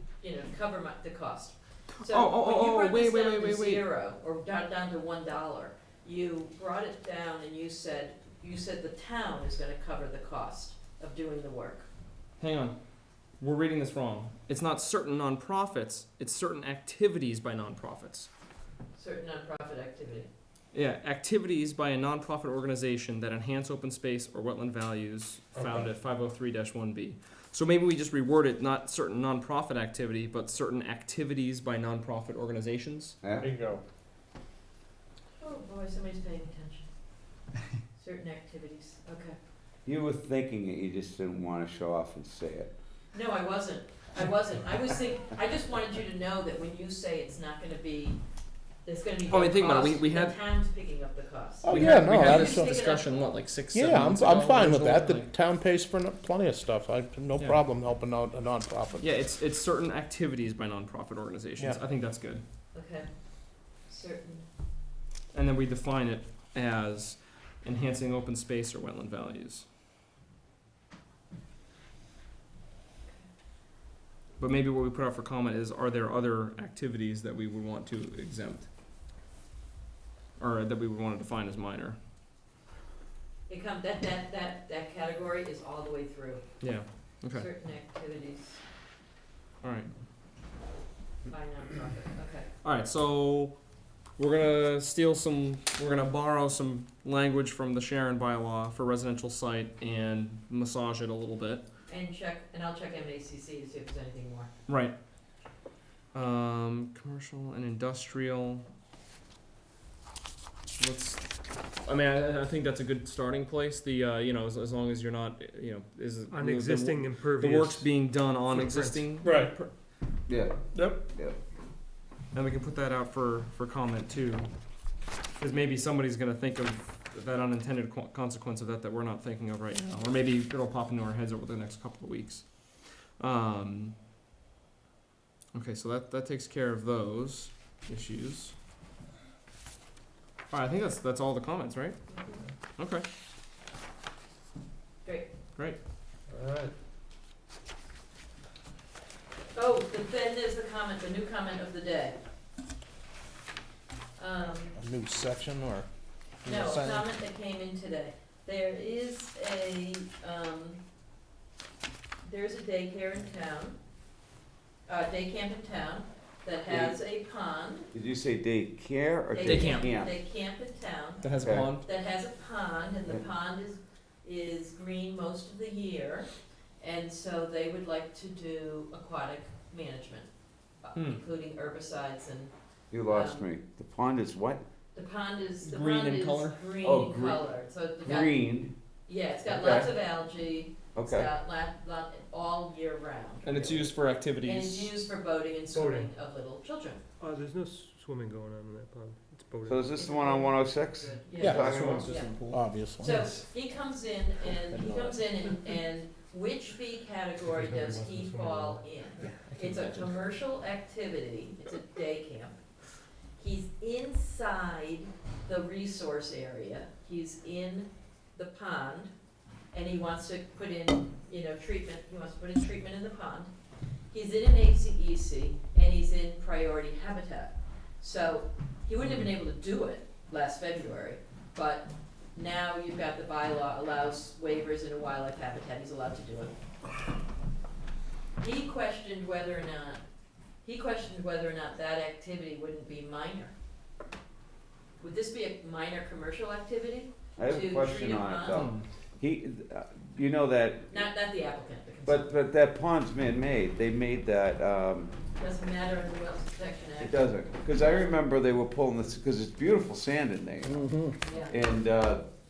cover the cost. Oh, So oh, when you oh, brought this wait, down to wait. zero, or down to $1, you brought it down and you said the town is gonna cover the cost of doing the work. Hang on. We're reading this wrong. It's not certain nonprofits, it's certain activities by nonprofits. Certain nonprofit activity. Yeah, activities by a nonprofit organization that enhance open space or wetland values found Okay. at 503-1B. So maybe we just reword it, not certain nonprofit activity, but certain activities by nonprofit organizations. Yeah? Bingo. Oh boy, somebody's paying attention. Certain activities, okay. You were thinking it, you just didn't wanna show off and say it. No, I wasn't. I was thinking, I just wanted you to know that when you say it's not gonna be, there's gonna be no Oh, I mean, think about it. cost, We the had- town's picking up the cost. Oh, we yeah, had, no, we had that's- this discussion, what, like 6-7 yeah, months I'm ago, fine with that, the like- town pays for plenty of stuff, I have no Yeah. problem helping out a nonprofit. Yeah, it's certain activities by nonprofit organizations. Yeah. I think that's good. Okay. Certain, And then we define it as enhancing open space or wetland values. But maybe what we put out for comment is, are there other activities that we would want to exempt? Or that we would want to define as minor? it come, that category is all the way through. Yeah, okay, Certain activities alright. by nonprofit, okay. Alright, so we're gonna borrow some language from the Sharon bylaw for residential site and massage it a little bit. And I'll check MACC to see if there's anything more. Right. Commercial and industrial. I think that's a good starting place. The, as long as you're not, On the- existing the impervious. work's being done on footprints. existing, Right. Yeah. Yep. and we can put that out for comment too. Cause maybe somebody's gonna think of that unintended consequence of that we're not thinking of right now, or maybe it'll pop into our heads over the next couple of weeks. Okay, so that takes care of those issues. Alright, I think that's all the comments, right? Okay, Great. great. Alright. Oh, then there's the new comment of the day. A new section or? you No, were a saying? comment that came in today. There's a daycare in town, day camp in town that has a pond. Did you say daycare or Day camp. Day camp in town That has a Okay. pond? that has a pond, and the Yeah. pond is green most of the year. And so they would like to do aquatic management, including herbicides and, You lost me. The pond is what? the pond is Green in color? green Oh, in green. color, so it's got, Green. yeah, it's got Okay. lots of algae, it's Okay. got lot all year round. And it's used for And it's activities. used for boating and swimming of little children. There's no swimming going on in that pond. It's boating. So is this the one on 106? Good. Yeah. Talking about? Yeah. Obviously. So he comes in and which fee category does he fall in? It's a commercial activity, it's a day camp, He's inside the resource area, he's in the pond, and he wants to put in, you know, treatment, he wants to put in treatment in the pond. He's in an ACEC, and he's in priority habitat. So, he wouldn't have been able to do it last February, but now you've got the bylaw allows waivers in a wildlife habitat, he's allowed to do it. He questioned whether or not that activity wouldn't be minor. Would this be a minor commercial activity? I have To a question treat a on it pond? though. He, you know that, Not the applicant, the but consultant. that pond's man-made, they made that, Doesn't matter under the Wetlands Protection it Act. doesn't, cause I remember they were pulling this, cause it's beautiful sand in there. Yeah. And,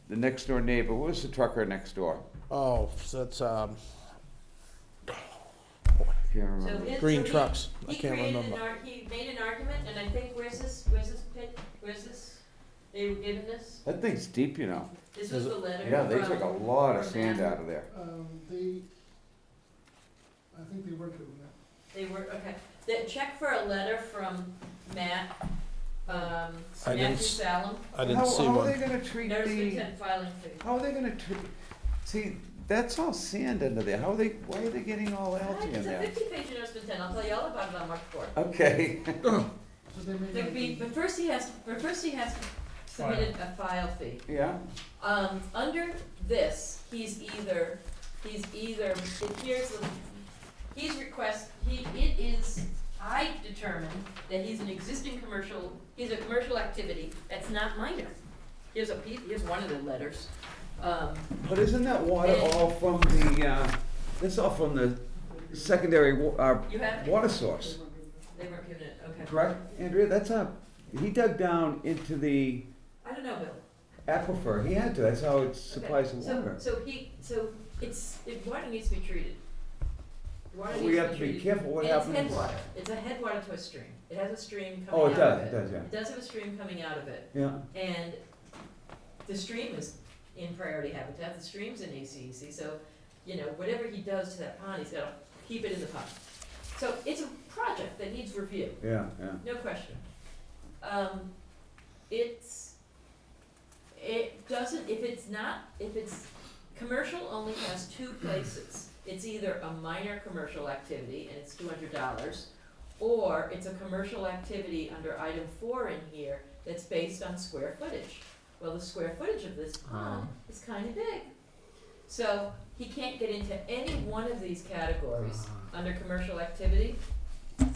the next door neighbor, what was the trucker next door? Oh, so that's, Can't So remember. his- green so he- trucks, I He can't created remember. he made an argument, and I think, where's this, they were given this? That thing's deep, you know. This was Is the letter Yeah, they from- took a lot of from sand Matt. out of there. I think they were doing that. They were, okay. Check for a letter from I Matthew didn't s- Salem, I didn't see How are they one. gonna treat notice of the, intent filing fee. how are they gonna treat, see, that's all sand under there. How are they, why are they getting all algae in It's a there? 50-page notice of intent, I'll tell you all about it on March 4th. Okay. So they may There not could be, be. but first he has to submit a file fee. Yeah, Under this, he's either, here's the, it is, I determined that he's a commercial activity that's not minor. Here's one of the letters. but isn't that water all from the, that's all from the secondary You have it? water source, They weren't given it, okay. correct, Andrea? That's he dug down into the I don't know, Bill. aquifer. He had to, that's how it Okay, supplies the water. Water needs to be treated. Water But needs we have to be treated. careful what And happens. it's headwater, it's a headwater to a stream. It has a stream Oh, coming out of it does, yeah. It does have a stream coming out of it. Yeah, And the stream is in priority habitat, the stream's in ACEC, so, you know, whatever he does to that pond, he's gotta keep it in the pond. So it's a project that needs review, yeah. no question. If it's, commercial only has two places. It's either a minor commercial activity and it's $200, or it's a commercial activity under item 4 in here that's based on square footage. Well, the square footage of this pond is kinda big. So he can't get into any one of these categories under commercial activity.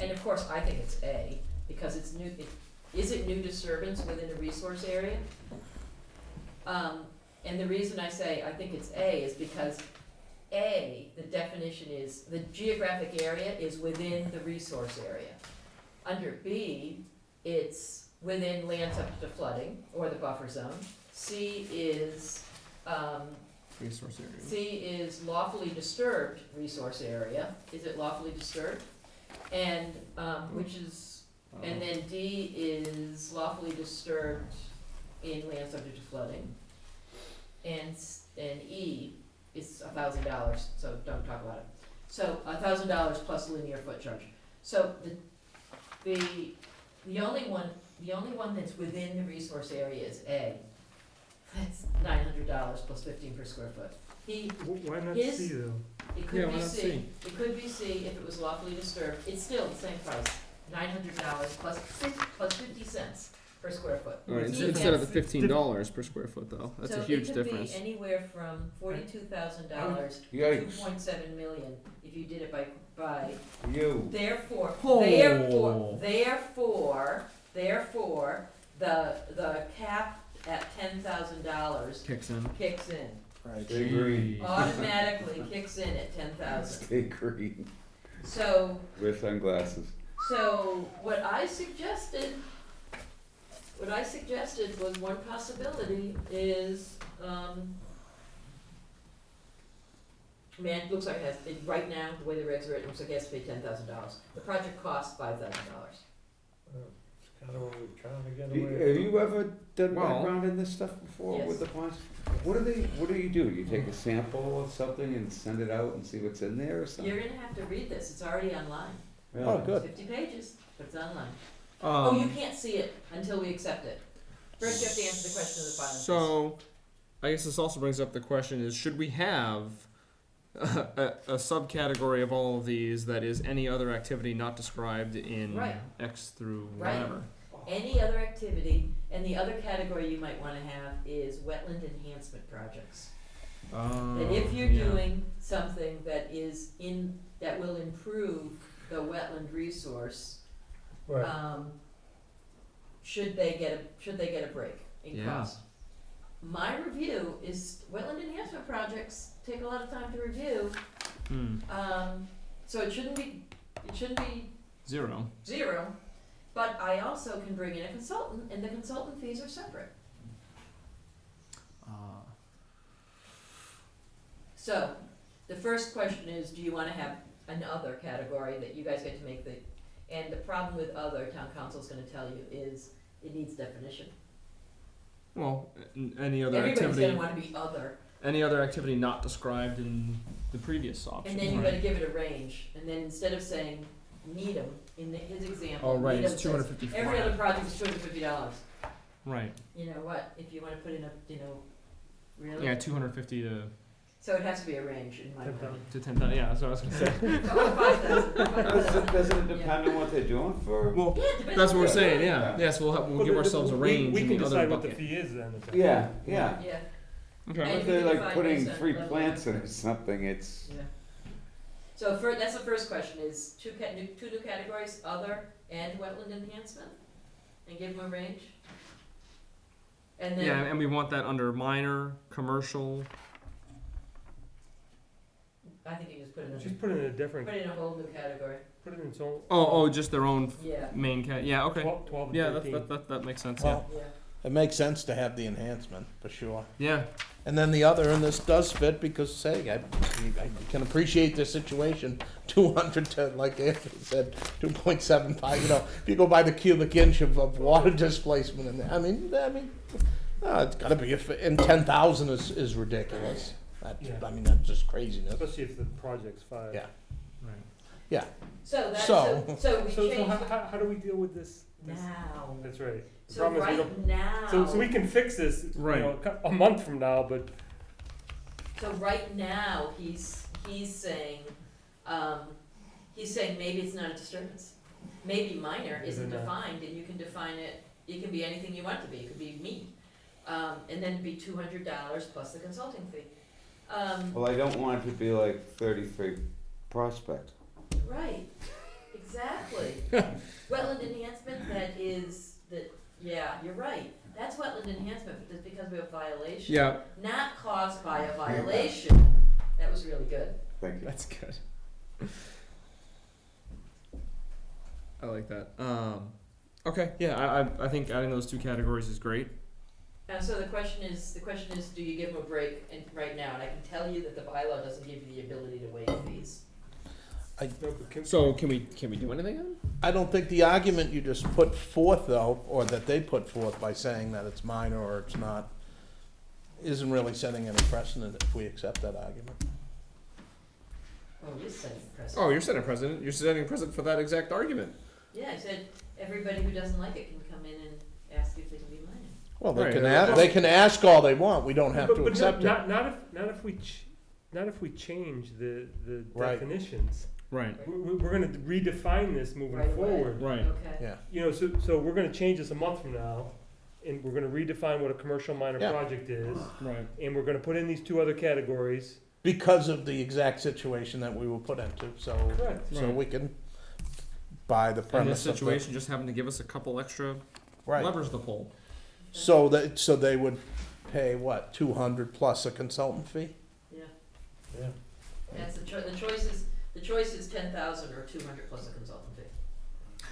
And of course, I think it's A, because it's new, is it new disturbance within a resource area? And the reason I say I think it's A is because A, the definition is, the geographic area is within the resource area. Under B, it's within land subject to flooding, or the buffer zone. C is, Resource area. C is lawfully disturbed resource area. Is it lawfully disturbed? And, which is, and then D is lawfully disturbed in land subject to flooding. And E is $1,000, so don't talk about it. So $1,000 plus linear foot charge. So the only one that's within the resource area is A. That's $900 plus 15 per square foot. Why not His- C though? It Yeah, could why be not C, C? it could be C if it was lawfully disturbed, it's still the same price, $900 plus 50 cents per square foot. Right, He instead of gets- the $15 per square foot though, that's a huge difference. So it could be anywhere from $42,000 to Yikes. 2.7 million if you did it by, You. therefore, Oh. the cap at $10,000 Kicks in. kicks in, Right. Stay green. automatically kicks in at 10,000. Stay green. So, Wear sunglasses. So what I suggested was one possibility is, man, it looks like right now, the way the regs are written, it looks like it has to pay $10,000. The project costs $5,000. It's kinda what we're trying to get Have away from. you ever done Well- background in this stuff before Yes. with the ponds? What do you do? You take a sample of something and send it out and see what's in there or something? You're gonna have to read this, it's already online. Really? Oh, good. 50 pages, but it's online. Oh, you can't see it until we accept it. First you have to answer the question of the filing fees. So, I guess this also brings up the question is, should we have a subcategory of all of these that is any other activity not described in Right. X through Right. whatever? Any other activity, and the other category you might wanna have is wetland enhancement projects. That if you're Yeah. doing something that that will improve the wetland resource, Right. should they get a break in Yeah. cost? My review is wetland enhancement projects take a lot of time to review, so it shouldn't be Zero. zero, but I also can bring in a consultant, and the consultant fees are separate. So, the first question is, do you wanna have another category that you guys get to make and the problem with other, town council's gonna tell you, is it needs definition. Well, any other Everybody's activity, gonna wanna be other, any other activity not described in the previous option. and then you right? gotta give it a range, and then instead of saying Needham, in his example, Oh, right, Needham it's says, 250 every flat. other project is $250. Right. You know what, if you wanna put in really? Yeah, 250 So it has to be a range, in my opinion. to 10,000. Yeah, that's what I was gonna say. Or 5,000. Doesn't it depend on what they're doing for? Well, Yeah, it depends that's on what we're they're saying. doing. Yeah. Yes, we'll Well, give ourselves a range We in can the other decide what the bucket. fee is then. Yeah, yeah. Yeah, Okay. And If you they're can like define putting based on 3 level of plants in or effort. something, it's, yeah. So that's the first question, is two new categories, other and wetland enhancement, and give them a range. And then. Yeah, and we want that under minor, commercial. I think you just put it in, Just put it in a different, put it in a whole new category, put it in its own. Oh, just their own yeah, main cat. Yeah, okay. 12 and Yeah, 13. that makes sense. Well, yeah. it makes sense to have the enhancement, for sure. Yeah. And then the other, and this does fit because, say, I can appreciate the situation, 200 to, like Anthony said, 2.75, if you go by the cubic inch of water displacement in there, I mean, it's gotta be, and 10,000 is ridiculous. Yeah. I mean, that's just craziness. Especially if the project's 5. Yeah. Right. Yeah, So that's, So- so we So changed how do we deal with this? now. That's right. The So problem is we right don't. now. So we can fix this, Right. a month from now, but So right now, he's saying maybe it's not a disturbance. Maybe minor isn't Isn't it? defined, and you can define it can be anything you want it to be, it could be meat. And then it'd be $200 plus the consulting fee. well, I don't want it to be like 33 Prospect. Right, exactly. Wetland enhancement, yeah, you're right. That's wetland enhancement, but just because we have violation. Yeah, Not caused by a violation. That was really good. Thank you. that's good. I like that. Okay, yeah, I think adding those two categories is great. So the question is, do you give them a break right now? And I can tell you that the bylaw doesn't give you the ability to waive fees. no, but So can we do anything then? I don't think the argument you just put forth, though, or that they put forth by saying that it's minor or it's not, isn't really setting any precedent if we accept that argument. Oh, you're setting precedent. Oh, you're setting precedent. You're setting precedent for that exact argument. Yeah, I said, everybody who doesn't like it can come in and ask if they can be minor. Well, they Right, can yeah. ask, they can ask all they want, we don't have to but accept it. not if we change the Right. definitions. Right. We're gonna redefine this moving Right away. forward. Right. Okay. Yeah, So we're gonna change this a month from now, and we're gonna redefine what a commercial minor Yeah. project is, Right. and we're gonna put in these two other categories. because of the exact situation that we were put into, so, Correct. so Right. we can buy the And this premise of the. situation just happened to give us a couple extra Right, levers to pull. so they would pay what, 200 plus a consultant fee? Yeah, Yeah. that's the choice is 10,000 or 200 plus a consultant fee.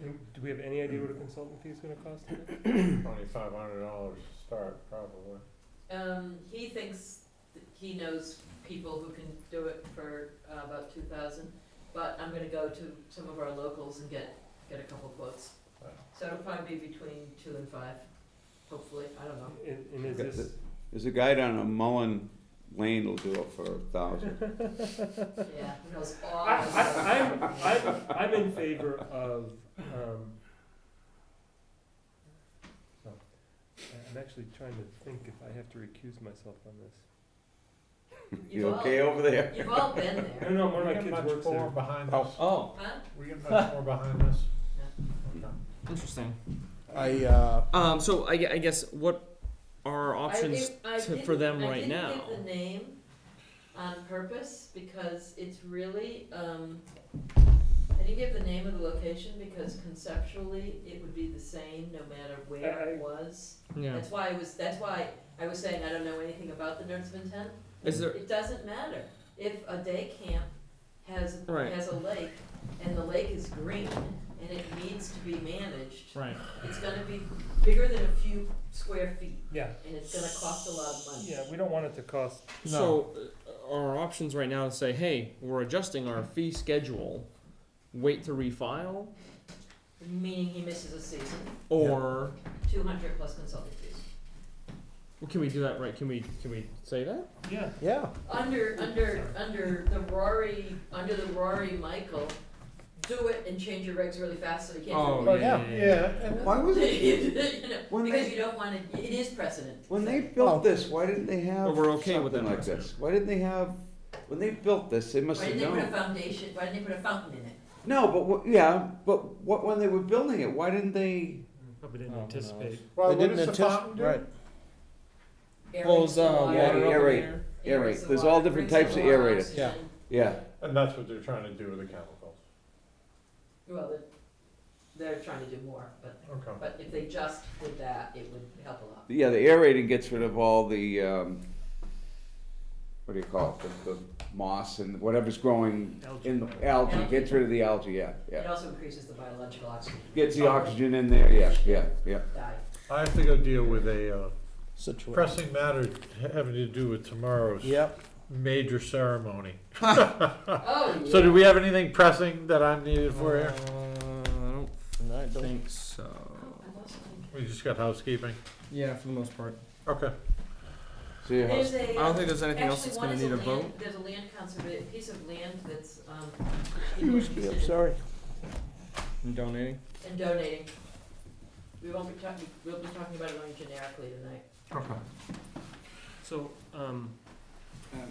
And do we have any idea what a consultant fee is gonna cost? $2,500 to start, probably. He thinks that he knows people who can do it for about 2,000, but I'm gonna go to some of our locals and get a couple quotes. Wow. So it'll probably be between 2 and 5, hopefully, I don't know. And is this, There's a guy down on Mullen Lane who'll do it for 1,000. Yeah, who knows all. I'm in favor of So, I'm actually trying to think if I have to recuse myself on this. You okay over there? You've all been No, there. no, one of We my get kids much works more there. behind Oh. this. Oh, Huh? We get much more behind this. Yeah. Okay. interesting. So I guess what are options for them right now? I didn't give the name on purpose because it's really, I didn't give the name of the location because conceptually it would be the same no matter where it was. Yeah. That's why I was saying I don't know anything about the notice of intent. Is there? It doesn't matter. If a day camp has Right. a lake and the lake is green and it needs to be managed, Right. it's gonna be bigger than a few square feet Yeah, and it's gonna cost a lot of money. yeah, we don't want it to cost, So, our options right now to say, hey, we're adjusting our fee schedule, wait to refile, Meaning he misses a season, or 200 plus consulting fees. well, can we do that right? Can we say that? yeah. yeah, Under the Rory Michael, do it and change your regs really fast so you can't. Oh, Oh, yeah. yeah, and Why was it, You know, When because they- you don't wanna, it is precedent. when they Oh. built this, why didn't they have But we're okay with something that like precedent. this? Why didn't they have, when they built this, they must Why have didn't they put a known. foundation, why didn't they put a fountain in it? No, but when they were building it, why didn't they? Probably didn't Oh, who anticipate. knows? Well, they what didn't does the anticipate, fountain do? right, Pulls Aerates the water. Yeah, water up in aerate. there. Aerate. Aerates the There's water, all different brings types the of water, aerators. oxygen. Yeah. And that's what they're trying to do with the chemicals. Well, they're trying to do more, Okay. but if they just did that, it would help a lot. Yeah, the aerating gets rid of all the, what do you call it, the moss and whatever's growing in the algae, gets rid of the algae, yeah, It yeah. also increases the biological oxygen. Gets the oxygen in there, yeah. Die. I have to go deal with a situation. pressing matter having to do with tomorrow's Yep, major ceremony. Oh, yeah. So do we have anything pressing that I'm needed for here? I I don't don't, think so. I lost my- We just got housekeeping. Yeah, for the most part. Okay. So your house, There's a, I don't think there's anything else actually, that's one gonna is need a land- vote. There's a land conservation, piece of land that's, excuse me, I'm sorry. And donating. and donating. We'll be talking about it only generically tonight. okay. So,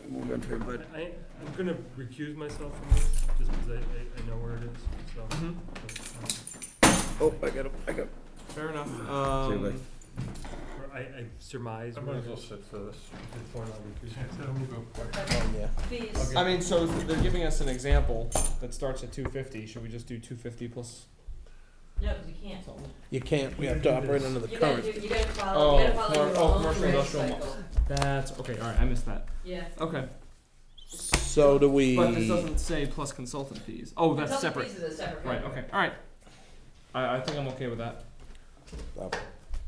We're gonna try, but I'm gonna recuse myself from this, just because I know where it is, so. Mm-hmm. oh, I got. Fair enough. bye. Or I surmise I where might it as well is. sit for this. Before I recuse myself. Oh, yeah. Fees. Okay. I mean, so they're giving us an example that starts at 250. Should we just do 250 plus No, because you can't. something? You can't, we have to operate under the You gotta current. do, you gotta follow your own commercial reg industrial cycle. That's okay. All right, I missed that. Yeah. Okay, So do we? but this doesn't say plus consultant fees. Oh, that's Consultant separate. fees is a separate Right. category. Okay. All right. I think I'm okay with that.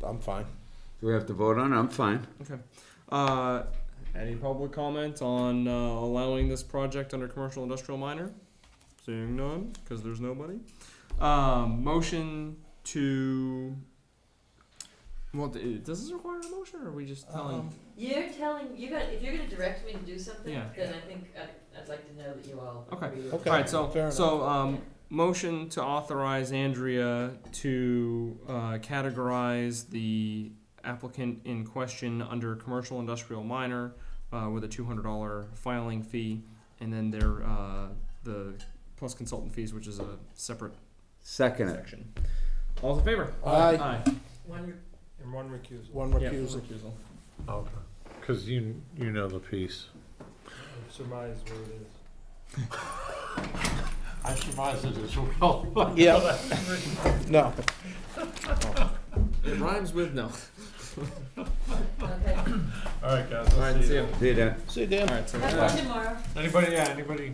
I'm fine. Do we have to vote on it? I'm fine. Okay. Any public comment on allowing this project under commercial industrial minor? Seeing none, because there's nobody. Motion to. Well, does this require a motion, or are we just telling? You're telling, if you're gonna direct me to do something, Yeah. then I think I'd like to know that you all Okay. agree with Okay. All right. So Fair enough. motion to authorize Andrea to categorize the applicant in question under commercial industrial minor with a $200 filing fee, and then the plus consultant fees, which is a separate Second it. section. All's in favor? Aye. One, And one recusal. One Yeah, recusal. recusal. Okay. Because you know the piece. I surmise where it is. I surmise it as well. Yeah. No. It rhymes with no. okay. All right, guys. All right, see you. See you then. See you, Dan. All right, so Have fun tomorrow. Anybody,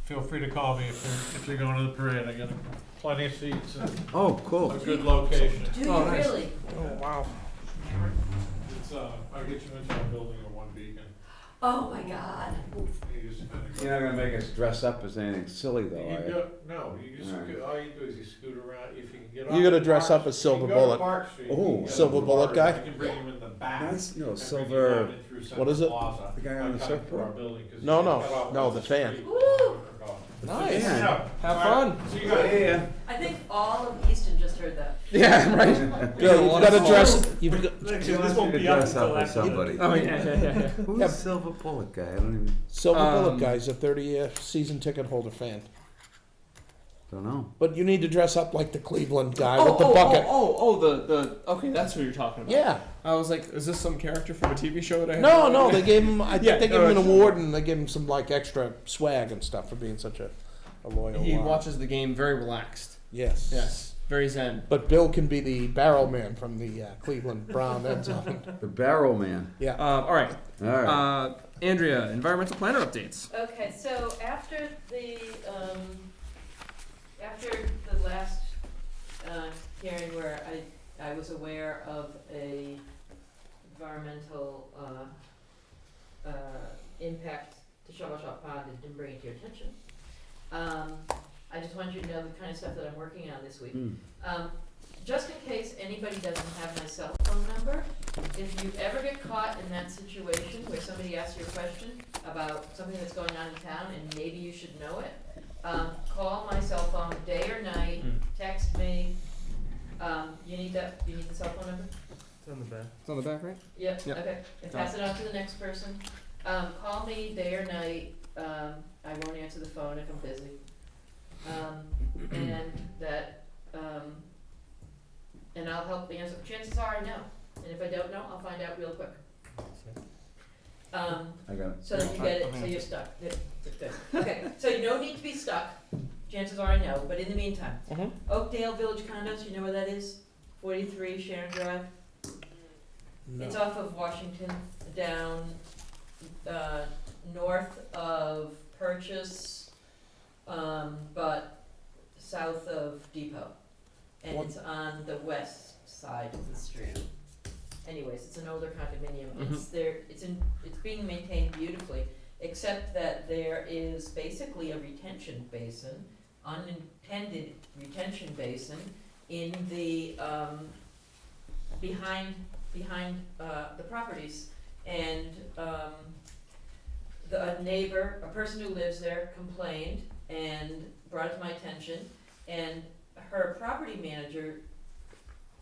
feel free to call me if you're going to the parade. I got plenty of seats and Oh, cool. a good location. Do you Oh, nice. really? Oh, wow. It's, I'll get you into a building or one beacon. Oh my God. You just kinda go. You're not gonna make us dress up as anything silly, though, You are you? go, no, you just, Alright. all you do is you scoot around, if you can get off. You gotta the dress Park- up as you Silver can go to Bullet. Park Street, you Oh, can get Silver on the Bullet bar, guy? You can bring him in the back. That's, no, and bring him silver, down in through What is Central it? Plaza. The guy on the by coming to surfboard? our building, 'cause No, you no, cut off no, on the the fan. street. Woo! Nice. Yeah. Have fun. Yeah. I think all of Easton just heard that. Yeah, right. Bill, you've gotta dress, you've got, Actually, this won't be up until after the. Oh, yeah. Who's Silver Bullet guy? I don't even, Silver Bullet Um, Guy's a 30-year season ticket holder fan. don't know. But you need to dress up like the Cleveland guy with the bucket. The okay, that's what you're talking about. Yeah. I was like, is this some character from a TV show that I had No, idea? they gave him, I Yeah, think they gave no, him an it's- award and they gave him some like extra swag and stuff for being such a loyal. He watches the game very relaxed. Yes. Yes, very zen. But Bill can be the barrel man from the Cleveland Brown end zone. The Barrel Man. Yeah. All right, All right. Andrea, environmental planner updates. Okay, so after the last hearing where I was aware of a environmental impact to Shawashop Pond and didn't bring it to your attention, I just wanted you to know the kind of stuff that I'm working on this week. Just in case anybody doesn't have my cell phone number, if you ever get caught in that situation where somebody asks you a question about something that's going on in town and maybe you should know it, call my cell phone day or night, text me. You need the cell phone number? It's on the back. It's on the back, right? Yep, Yep. okay, and pass it on to the next person. Call me day or night, I won't answer the phone if I'm busy. And I'll help answer, chances are I know, and if I don't know, I'll find out real quick. I got it. So that you get it, so you're stuck. Good. Okay, so you don't need to be stuck, chances are I know, but in the meantime, Mhm. Oakdale Village Condos, you know where that is? 43 Sharon Drive. No. It's off of Washington, down north of Purchase, but south of Depot. And What- it's on the west side of the street. Anyways, it's an older condominium. It's being maintained beautifully, except that there is basically a retention basin, unintended retention basin, in the behind the properties. And a neighbor, a person who lives there, complained and brought it to my attention, and her property manager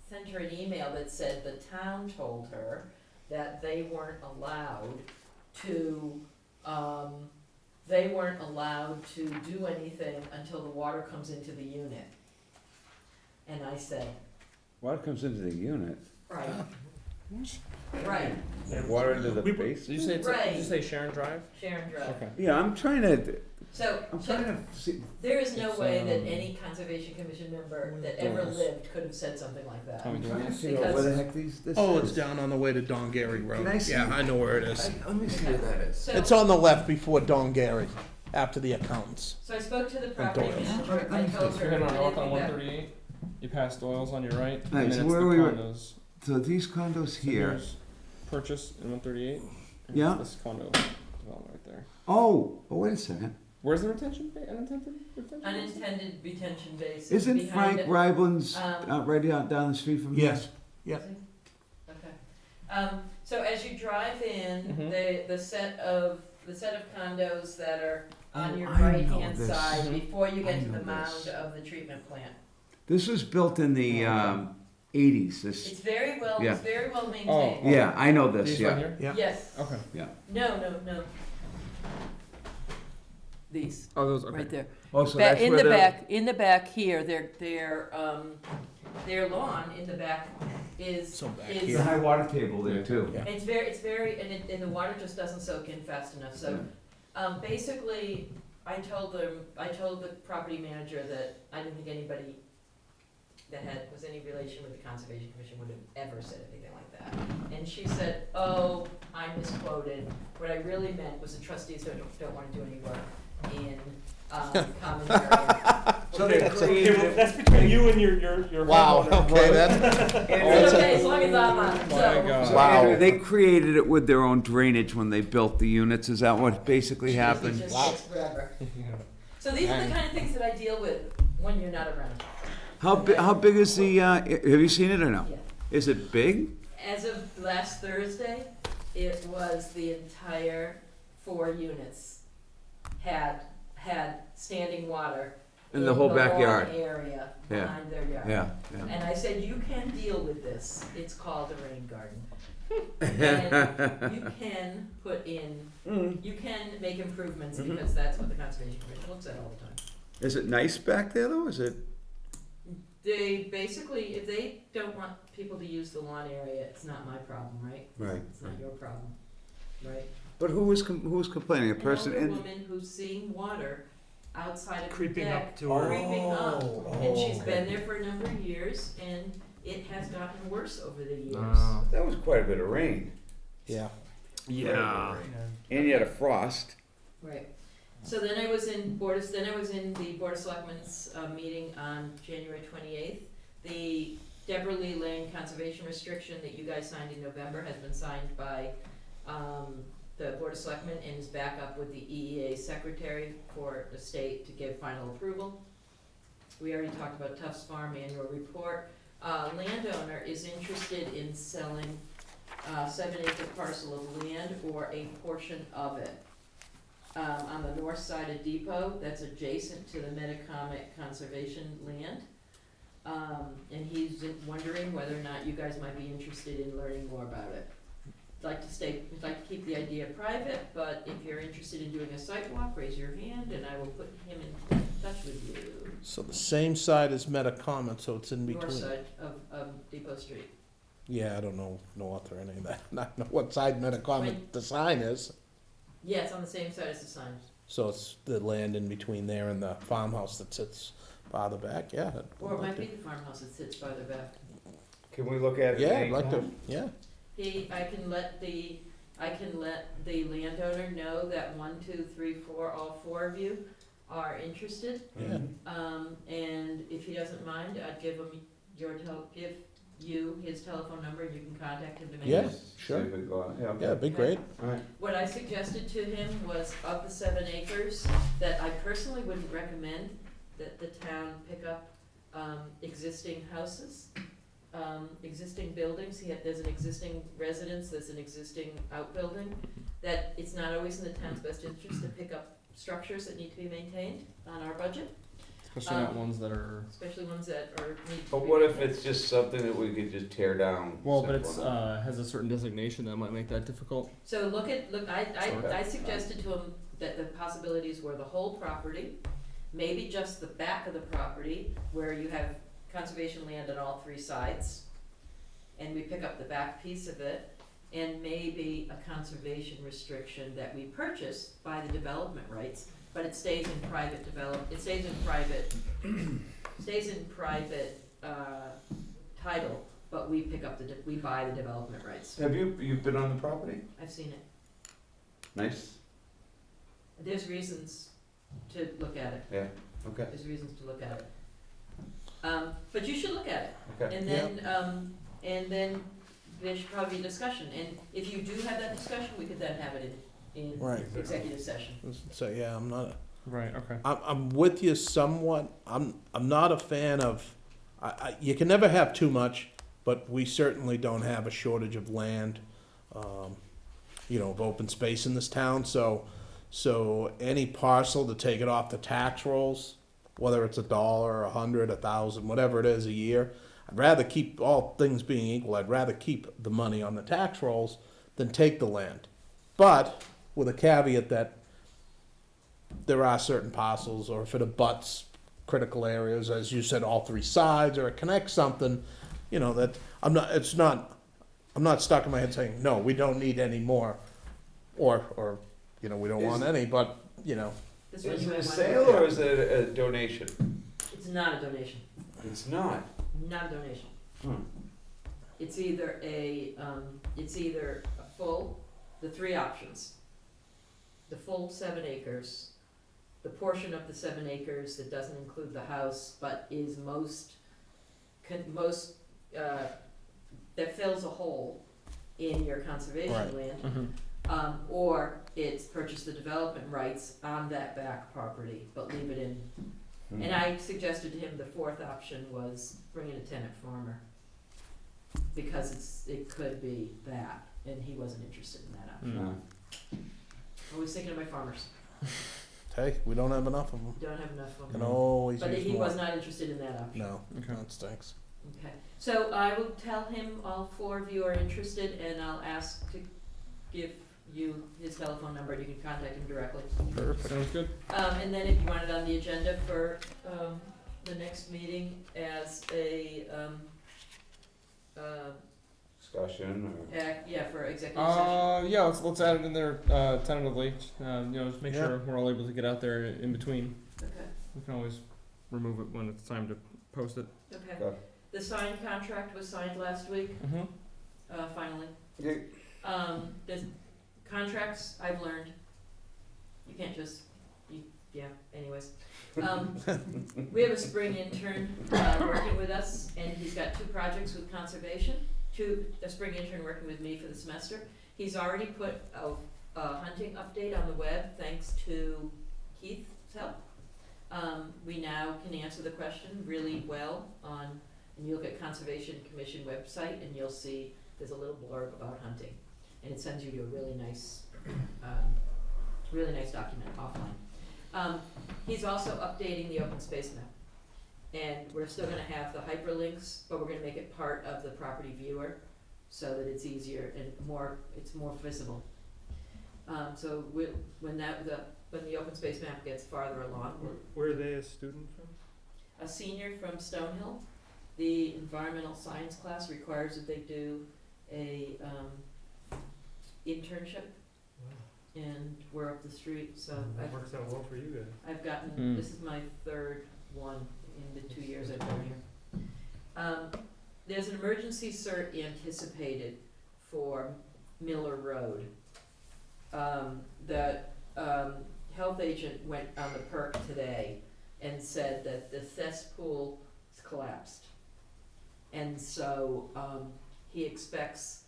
sent her an email that said the town told her that they weren't allowed to do anything until the water comes into the unit. And I said, Water comes into the unit. right, right, Water into the We- base? Did you say Right. Did you say Sharon Drive? Sharon Drive. Okay. Yeah, I'm trying to So see. there is no It's, way that any conservation commission member that ever Yes. lived could have said something like that. Tommy, do you I'm want trying to to- figure out where the heck this Oh, is. it's down on the way to Don Gary Road. Can I see? Yeah, I know where it is. Let me see where that is. So, It's on the left before Don Gary, after the accountants. so I spoke to the property Doyle. manager, I told You're her heading on I north didn't on think that. 138. You pass Doyle's on your right, Right, and so then it's where the we were- condos. So these condos So here. here's Purchase in 138. and Yeah. This condo development right there. Oh, wait a second. Where's the retention? Unintended retention? Unintended retention basin. Isn't behind Frank it. Ryblin's Um, right down the street from here? Yes. Yep. Okay. So as you drive in, Mhm. the set of condos that are on Oh, your I know right-hand this. side Mhm. before you I get to know the mound this. of the treatment plant. This was built in the Okay. 80s. This. It's very well, Yeah. it's very well maintained. Oh. Yeah, I know this. These right Yeah. here? Yeah. Yes. Okay. No. These, Oh, those. Okay. right there. Oh, so that's In where the back here, their lawn in the back is, So back is, There's a high water table there too. Yeah. it's very, and the water just doesn't soak in fast enough, so, basically, I told the property manager that I didn't think anybody that was any relation with the Conservation Commission would have ever said anything like that. And she said, oh, I misquoted, what I really meant was the trustees don't wanna do any work in, common area. So they Okay, created well, it. that's between you and your Wow, homeowner. okay, that, It's That's okay, as long as I'm on, My so. God. So Wow. Andrew, they created it with their own drainage when they built the units. Is that what basically It happened? just Wow. takes forever. So these are the kind of things that I deal with when you're not around. How big is the? Have you seen it or no? Yeah. Is it big? As of last Thursday, it was the entire 4 units had had standing water In the whole lawn backyard. area Yeah. behind their yard. Yeah, yeah. And I said, you can deal with this, it's called a rain garden. And you can put in, you can make improvements, because that's what the Conservation Commission looks at all the time. Is it nice back there though? Is it? They basically, if they don't want people to use the lawn area, it's not my problem, right? Right. It's not your problem, right? But who was complaining? A person An in? older woman who's seeing water outside of the Creeping deck, up to her. creeping up, and she's okay. been there for a number of years, and it has gotten worse over the years. That was quite a bit of rain. Yeah. Yeah. And you had a frost. Right. So then I was in the Board of Selectmen's meeting on January 28th. The Deborah Lee Lane conservation restriction that you guys signed in November has been signed by the Board of Selectmen and is back up with the EEA secretary for the state to give final approval. We already talked about Tufts Farm annual report. Landowner is interested in selling 7-acre parcel of land or a portion of it. On the north side of Depot, that's adjacent to the Metacomet conservation land. And he's wondering whether or not you guys might be interested in learning more about it. I'd like to keep the idea private, but if you're interested in doing a site walk, raise your hand and I will put him in touch with you. So the same side as Metacomet, so it's in between. North side of Depot Street. Yeah, I don't know author any of that. I know what side Metacomet the sign is. Yeah, it's on the same side as the sign. So it's the land in between there and the farmhouse that sits farther back, yeah. Or it might be the farmhouse that sits farther back. Can we look at it? Yeah, I'd like to, yeah. I can let the landowner know that 1, 2, 3, 4, all 4 of you are interested. Yeah. And if he doesn't mind, I'd give him give you his telephone number and you can contact him to make Yeah, it. sure. Yeah, Yeah, it'd be great. Alright. What I suggested to him was of the 7 acres, that I personally wouldn't recommend that the town pick up existing houses, existing buildings. There's an existing residence, there's an existing outbuilding, that it's not always in the town's best interest to pick up structures that need to be maintained on our budget, Especially not ones that are. especially ones that need to be. But what if it's just something that we could just tear down? Well, but it's simple enough? has a certain designation that might make that difficult. So I Okay. suggested to him that the possibilities were the whole property, maybe just the back of the property where you have conservation land on all 3 sides, and we pick up the back piece of it, and maybe a conservation restriction that we purchase by the development rights, but it stays in private title, but we pick up we buy the development rights. Have you've been on the property? I've seen it. Nice. There's reasons to look at it. Yeah. Okay. There's reasons to look at it. But you should look at it. Okay. And then there should probably be a discussion. And if you do have that discussion, we could then have it in Right. executive session. So, yeah, I'm not, Right. Okay. I'm with you somewhat. I'm not a fan of, you can never have too much, but we certainly don't have a shortage of land, of open space in this town. So any parcel to take it off the tax rolls, whether it's $1, $100, $1,000, whatever it is a year, I'd rather keep, all things being equal, I'd rather keep the money on the tax rolls than take the land. But with a caveat that there are certain parcels, or if it abuts critical areas, as you said, all 3 sides, or it connects something, that I'm not stuck in my head saying, no, we don't need any more, or we don't want any, but, This one Is you it a might wanna sale look at. or is it a donation? It's not a donation, It's not. not a donation. Hmm. It's either a full, the 3 options. The full 7 acres, the portion of the 7 acres that doesn't include the house, but is that fills a hole in your conservation Right. land. Mm-hmm. Or it's purchase the development rights on that back property, but leave it in. And I suggested to him the 4th option was bring in a tenant farmer, because it could be that, and he wasn't interested in that option. No. I was thinking of my farmers. hey, we don't have enough of them. Don't have enough of Can them. always But use he more. was not interested in that option. No, Okay. that stinks. Okay, so I will tell him all four of you are interested, and I'll ask to give you his telephone number, and you can contact him directly. Perfect. Sounds good. And then if you want it on the agenda for, the next meeting as a, Discussion for executive session. Yeah, let's add it in there, tentatively, just make Yeah. sure we're all able to get out there in between. Okay, We can always remove it when it's time to post it. okay. Okay. The signed contract was signed last week, Mm-hmm. finally. Okay. The contracts, I've learned, you can't just, anyways. We have a spring intern, working with us, and he's got 2 projects with conservation, a spring intern working with me for the semester. He's already put a hunting update on the web, thanks to Keith's help. We now can answer the question really well and you look at Conservation Commission website, and you'll see there's a little blurb about hunting. And it sends you to a really nice document offline. He's also updating the open space map. And we're still gonna have the hyperlinks, but we're gonna make it part of the property viewer so that it's easier and it's more visible. So when the open space map gets farther along, Where are they a student from? a senior from Stonehill, the environmental science class requires that they do a internship, and we're up the street, so That works out well for you guys. I've gotten, Mm. this is my 3rd one in the 2 years I've been here. There's an emergency cert anticipated for Miller Road. The health agent went on the perk today and said that the cesspool is collapsed. And so, he expects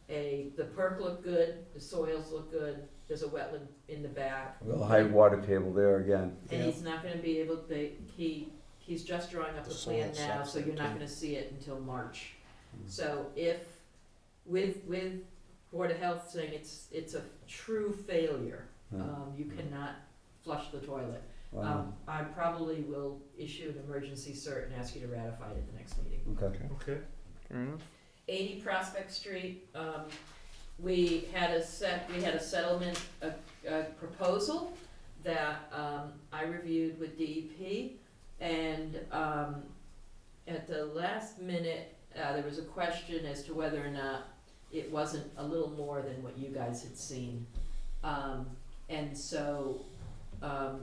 the perk looked good, the soils look good, there's a wetland in the back. Real high water table there again. And he's not gonna be able, he's just drawing up The the plan soil now, sucks so you're there, not too. gonna see it until March. So with Board of Health saying it's a true failure, you cannot flush the toilet. Wow. I probably will issue an emergency cert and ask you to ratify it at the next meeting. Okay. Okay. Fair enough. 80 Prospect Street, we had a settlement, a proposal that, I reviewed with DEP, and, at the last minute, there was a question as to whether or not it wasn't a little more than what you guys had seen. And so,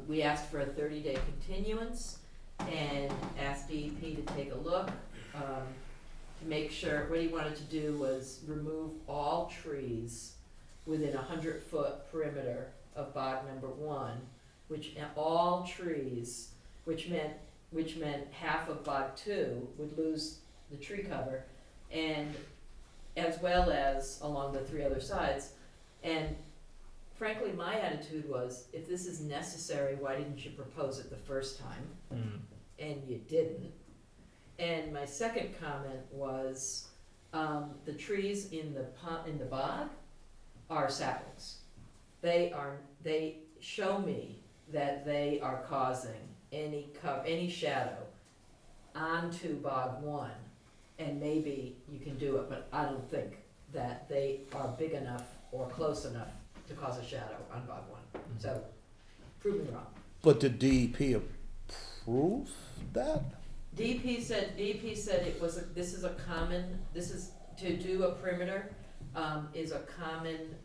we asked for a 30-day continuance and asked DEP to take a look, to make sure, what he wanted to do was remove all trees within a 100-foot perimeter of bog number 1, all trees, which meant half of bog 2 would lose the tree cover, and as well as along the 3 other sides. And frankly, my attitude was, if this is necessary, why didn't you propose it the first time? And you didn't. And my second comment was, the trees in the bog are saplings. They show me that they are causing any shadow onto bog 1, and maybe you can do it, but I don't think that they are big enough or close enough to cause a shadow on bog 1. So, prove me wrong. But did DEP approve that? DEP said this is to do a perimeter, is a common,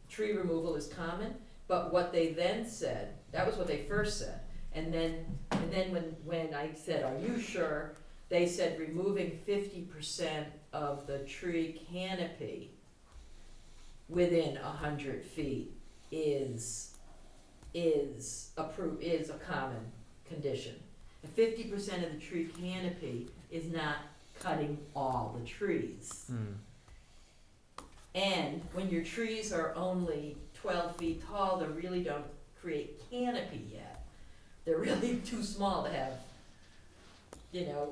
tree removal is common, but what they then said, that was what they first said, and then when I said, are you sure, they said removing 50% of the tree canopy within 100 feet is a common condition. 50% of the tree canopy is not cutting all the trees. And when your trees are only 12 feet tall, they really don't create canopy yet. They're really too small to have,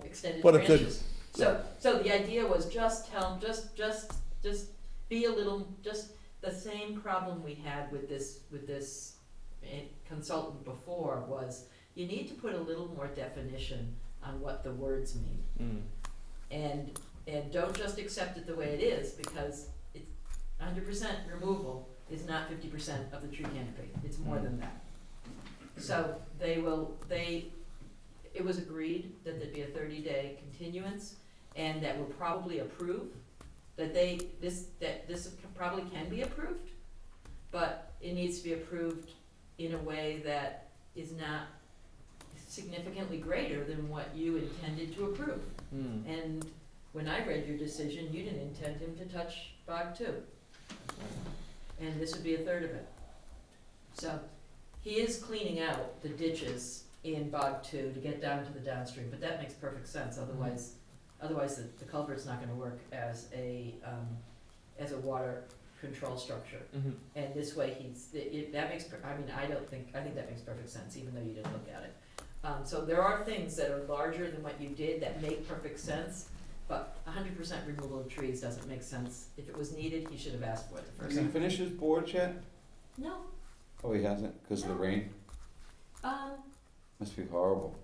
extended But if branches. So the idea was just be a little, just the same problem we had with this consultant before was, you need to put a little more definition on what the words mean. And don't just accept it the way it is, because it's 100% removal is not 50% of the tree canopy, it's more than that. So it was agreed that there'd be a 30-day continuance, and that we'll probably approve, that this probably can be approved, but it needs to be approved in a way that is not significantly greater than what you intended to approve. And when I read your decision, you didn't intend him to touch Bog 2. And this would be a third of it. So he is cleaning out the ditches in Bog 2 to get down to the downstream, but that makes perfect sense, otherwise the culvert's not gonna work as a water control structure. And this way I think that makes perfect sense, even though you didn't look at it. So there are things that are larger than what you did that make perfect sense, but 100% removal of trees doesn't make sense. If it was needed, he should have asked for it the first Has he time. finished his board yet? No, Oh, he hasn't, because of the rain? Must be horrible.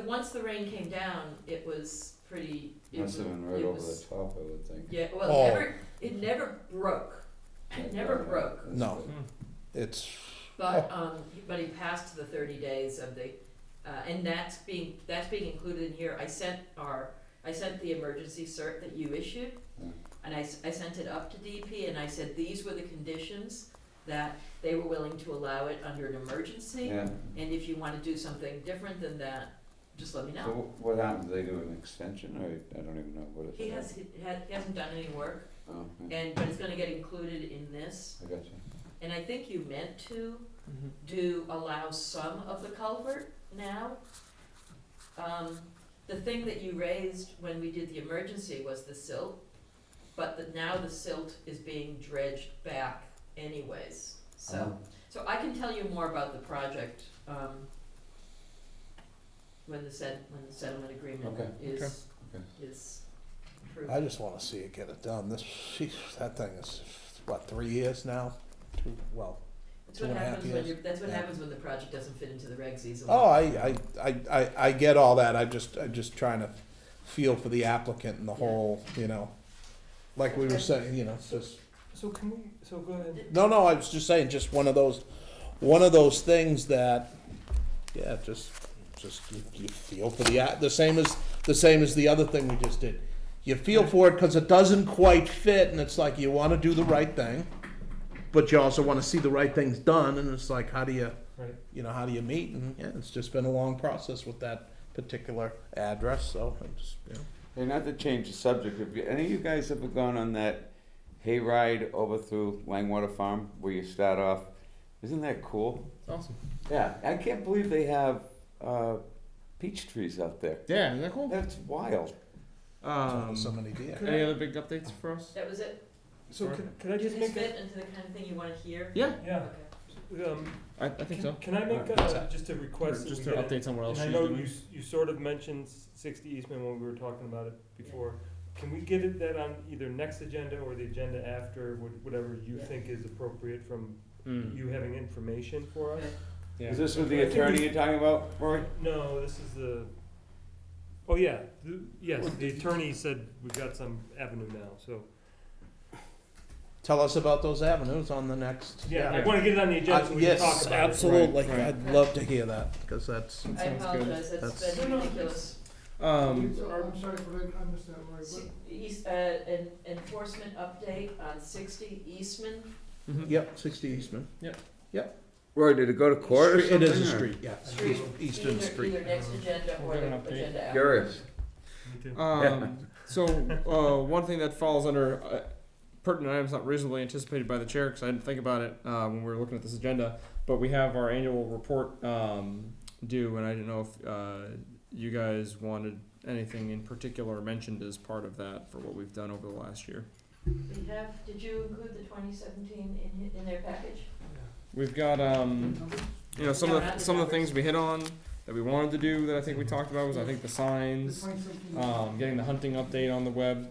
once the rain came down, it was pretty. Must have been right over the top, I would think. Yeah, well, Oh. it never broke. It never broke. No. It's, But he passed the 30 days of the, and that's being included in here. I sent the emergency cert that you issued, and I sent it up to DEP, and I said these were the conditions that they were willing to allow it under an emergency, Yeah. and if you want to do something different than that, just let me know. So what happens, they do an extension, or I don't even know what it's. He hasn't done any work, Oh, okay. but it's gonna get included in this, I got you. and I think you meant to allow some of the culvert now. The thing that you raised when we did the emergency was the silt, but now the silt is being dredged back anyways, so. So I can tell you more about the project, when the settlement agreement Okay. is Okay. approved. I just wanna see it get it done. That thing is, what, 3 years now? That's what 2.5 happens when years. you're, that's what Yeah. happens when the project doesn't fit into the regs easily. Oh, I get all that. I'm just trying to feel for the applicant and the whole, like we were saying, just. So go ahead. No, I was just saying, just one of those things that, yeah, just you feel for the same as the other thing we just did. You feel for it because it doesn't quite fit, and it's like you want to do the right thing, but you also want to see the right things done, and it's like, how do you, Right. how do you meet? And yeah, it's just been a long process with that particular address, so I just, Hey, not to change the subject, have any of you guys ever gone on that hayride over through Langwater Farm, where you start off? Isn't that cool? It's awesome. Yeah, I can't believe they have, peach trees out there. Yeah, isn't that cool? That's wild. so many deer. Any other big updates for us? That was it? So can I Does just this make a, fit into the kind of thing you wanna hear? Yeah, yeah, Okay. I think so. Can I make just a request? Just that their we get- updates on what else And she's I know doing. you sort of mentioned 60 Eastman when we were talking about it before. Can we get that on either next agenda or the agenda after, whatever you Yeah. think is appropriate from Mm. you having information for us? Okay. Yeah. Is this with the I think attorney we- you're talking about, Roy? No, this is oh yeah, yes, the attorney said we've got some avenue now, so. Tell us about those avenues on the next. Yeah, I wanna get it on the agenda so we can talk Yes, about it. absolutely. Right. I'd love to hear that, because that's, I Sounds good. apologize, That's- been ridiculous. I'm sorry for that, I missed that, Roy. An enforcement update on 60 Eastman. yep, 60 Eastman. Roy, did it go to court or something? It is a or- street, yeah. Street. Eastern Either- Street. Either next agenda or We'll get the an update. agenda after. Curious. Me too. So, one thing that falls under pertinent items not reasonably anticipated by the chair, because I didn't think about it when we were looking at this agenda, but we have our annual report due, and I didn't know if you guys wanted anything in particular mentioned as part of that for what we've done over the last year. We have, did you include the 2017 in their package? We've got, some of the things we hit on that we wanted to do that I think we talked about was, I think, the signs, getting the hunting update on the web.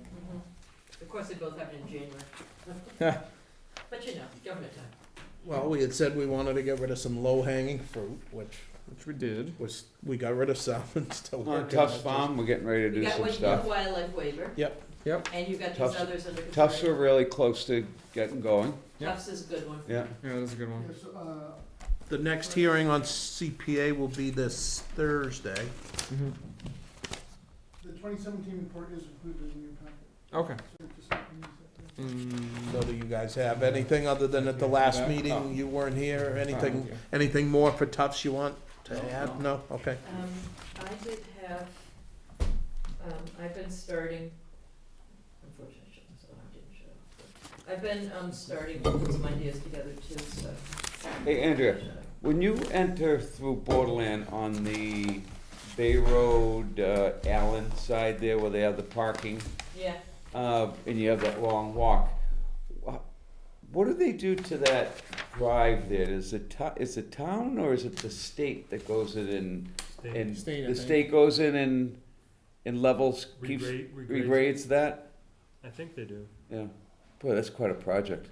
Of course, they both happened in January. But government time. Well, we had said we wanted to get rid of some low-hanging fruit, which we did. we got rid of some and still On working Tufts on it. Farm, we're getting ready to You do got some one stuff. wildlife waiver, Yep, and you got these Tufts- others under Tufts are consideration. really close to getting going, Yep. Tufts is a good one. yeah. Yeah, that's a good one. Yes, the next hearing on CPA will be this Thursday. Mm-hmm. the 2017 report is included in your packet. Okay. So just use that. So do you guys have anything other than at the last Oh. meeting you weren't here? Anything, Yeah. anything more for Tufts you want to add? No? Okay. I did have, I've been starting, unfortunately, I shouldn't, so I didn't show. I've been, starting to put some ideas together too, so. Hey, Andrea, when you enter through Borderland on the Bay Road, Allen side there where they have the parking, Yeah, and you have that long walk, what do they do to that drive there? Is it town or is it the state that goes in and State, I the think. state goes in and levels, keeps, regrades that? I think they do. Yeah, boy, that's quite a project.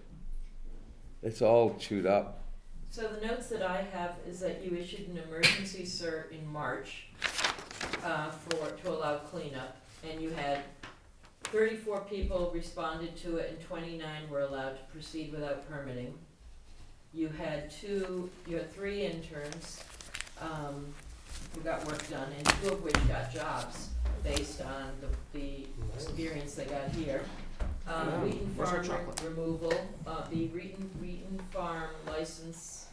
It's all chewed up. so the notes that I have is that you issued an emergency cert in March, to allow cleanup, and you had 34 people responded to it and 29 were allowed to proceed without permitting. You had 3 interns, who got work done, and 2 of which got jobs based on the experience they got here. Wheaton Where's our Farm chocolate? removal, the Wheaton Farm license,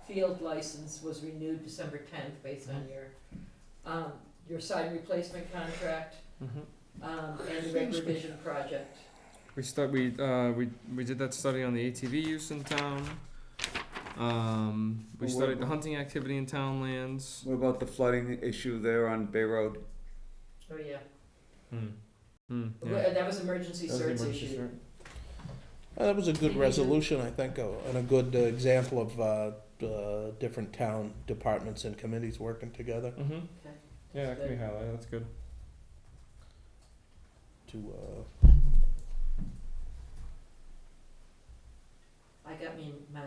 field license was renewed December 10th based on your side replacement contract, Mm-hmm. and the reg revision project. We did that study on the ATV use in town. We Well, studied the hunting activity in town lands. What about the flooding issue there on Bay Road? Oh, yeah. Yeah. That was emergency That was the certs emergency issued. cert. That was a good resolution, I think, and a good example of different town departments and committees working together Mm-hmm. Okay. Yeah, that can be highlighted. That's good. to, I got my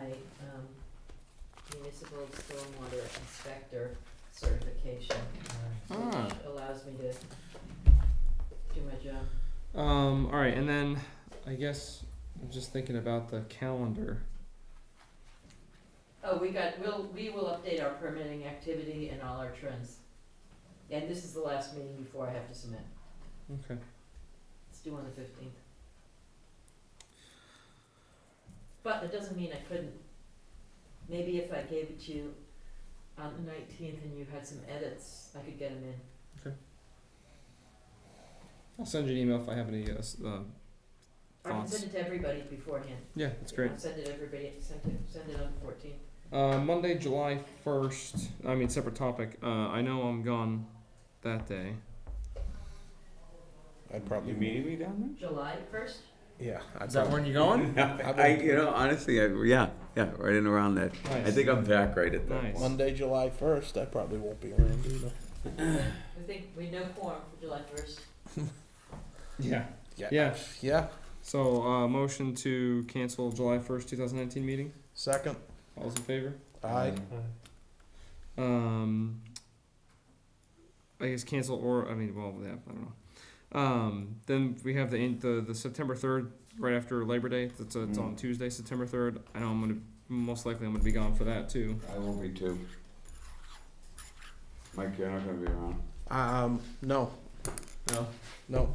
municipal stormwater inspector certification, Ah. which allows me to do my job. All right, and then I guess I'm just thinking about the calendar. Oh, we will update our permitting activity and all our trends. And this is the last meeting before I have to submit. Okay. It's due on the 15th. But it doesn't mean I couldn't. Maybe if I gave it to you on the 19th and you had some edits, I could get them in. I'll send you an email if I have any. I can Thoughts? send it to everybody beforehand. Yeah, that's great. I'll send it to everybody, send it on the 14th. Monday, July 1st. I mean, separate topic. I know I'm gone that day. I probably, You meeting me down July 1st? yeah. I Is that probably- when you going? there? Honestly, yeah, right in around that. Nice. I think I'm back right at that Nice. point. Monday, July 1st, I probably won't be around either. I think we know quorum for July 1st. Yeah. Yeah. Yeah. Yeah, So, motion to cancel July 1st, 2019 meeting. second, All those in favor? aye. I guess cancel or I mean, well, yeah, I don't know. Then we have the September 3rd, right after Labor Day. It's on Tuesday, September 3rd. I know most likely I'm gonna be gone for that too. I won't be too. Mike, you're not gonna be around. No, No. no,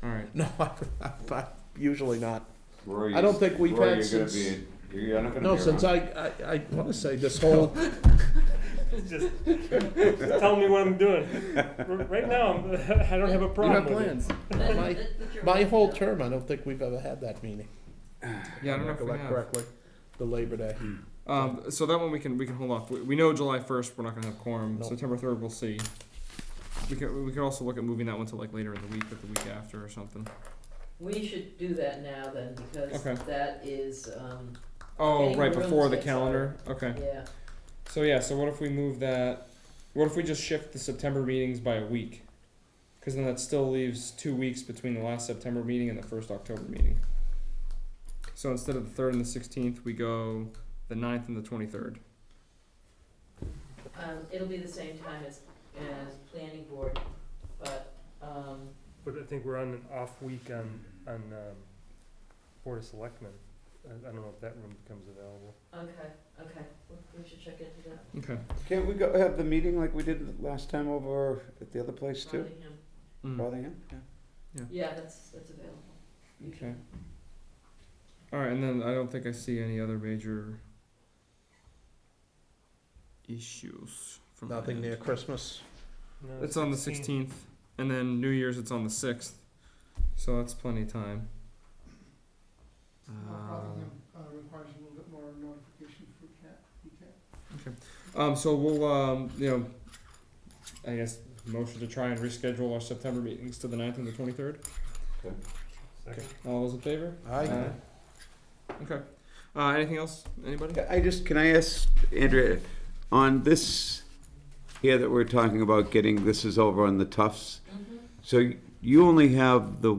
All right. no, I usually not. Roy, I don't think we've Roy, had you're gonna since- be. You're not gonna No, be since around. I wanna say this whole, Just tell me what I'm doing. Right now, I don't have a You problem have with plans? my whole term, I don't think we've ever had that meeting. Yeah, I don't know if we Recollect have. correctly, the Labor Day. So that one we can hold off. We know July 1st we're not gonna have quorum. Nope. September 3rd we'll see. We could also look at moving that one to like later in the week or the week after or something. We should do that now then, because Okay. that is, Oh, Getting right the before rooms the gets calendar. Okay. yeah. So what if we move that? What if we just shift the September meetings by a week? Because then that still leaves 2 weeks between the last September meeting and the first October meeting. So instead of the 3rd and the 16th, we go the 9th and the 23rd. It'll be the same time as planning board, but, But I think we're on an off week on Board of Selectmen. I don't know if that room becomes available. okay, we should check into that. Okay. Can't we go have the meeting like we did last time over at the other place too? Rothingham. Mm. Rothingham? Yeah. Yeah, that's available. You Okay. can- All right, and then I don't think I see any other major issues from my Nothing end. near Christmas. No, It's on the 16th, and then New Year's it's on the 6th, so that's plenty of time. Rothingham, requires a little bit more notification for cat. So we'll, I guess, motion to try and reschedule our September meetings to the 9th and the 23rd. Second. All those in favor? Aye. Okay. Anything else? Anybody? Can I ask, Andrea, on this here that we're talking about getting, this is over on the Tufts. Mhm. So you only have the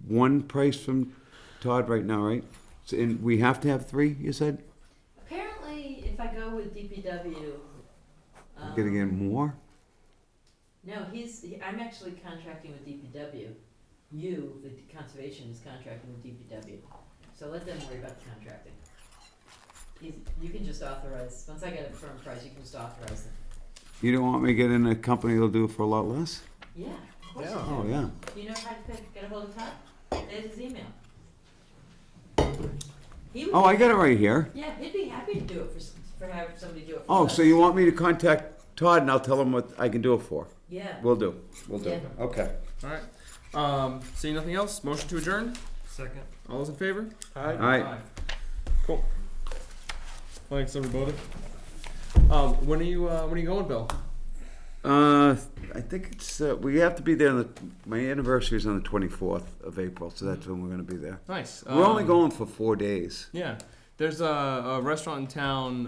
one price from Todd right now, right? So, and we have to have 3, you said? Apparently, if I go with DPW, We're gonna get more? no, I'm actually contracting with DPW. The conservation is contracting with DPW, so let them worry about the contracting. You can just authorize, once I get a firm price, you can just authorize them. You don't want me to get in a company that'll do it for a lot less? Yeah, of course Yeah. you Oh, do. yeah. Do you know how to get a hold of Todd? There's his email. He would Oh, I got it right here. Yeah, he'd be happy to do it for have somebody do it for Oh, us. so you want me to contact Todd and I'll tell him what I can do it for? Yeah. Will do. Yeah. Okay. All right. Seeing nothing else, motion to adjourn. Second. All those in favor? All right. Cool. Thanks, everybody. When are you going, Bill? I think it's, we have to be there my anniversary is on the 24th of April, so that's when we're gonna be there. Nice. We're only going for 4 days. Yeah. There's a restaurant in town,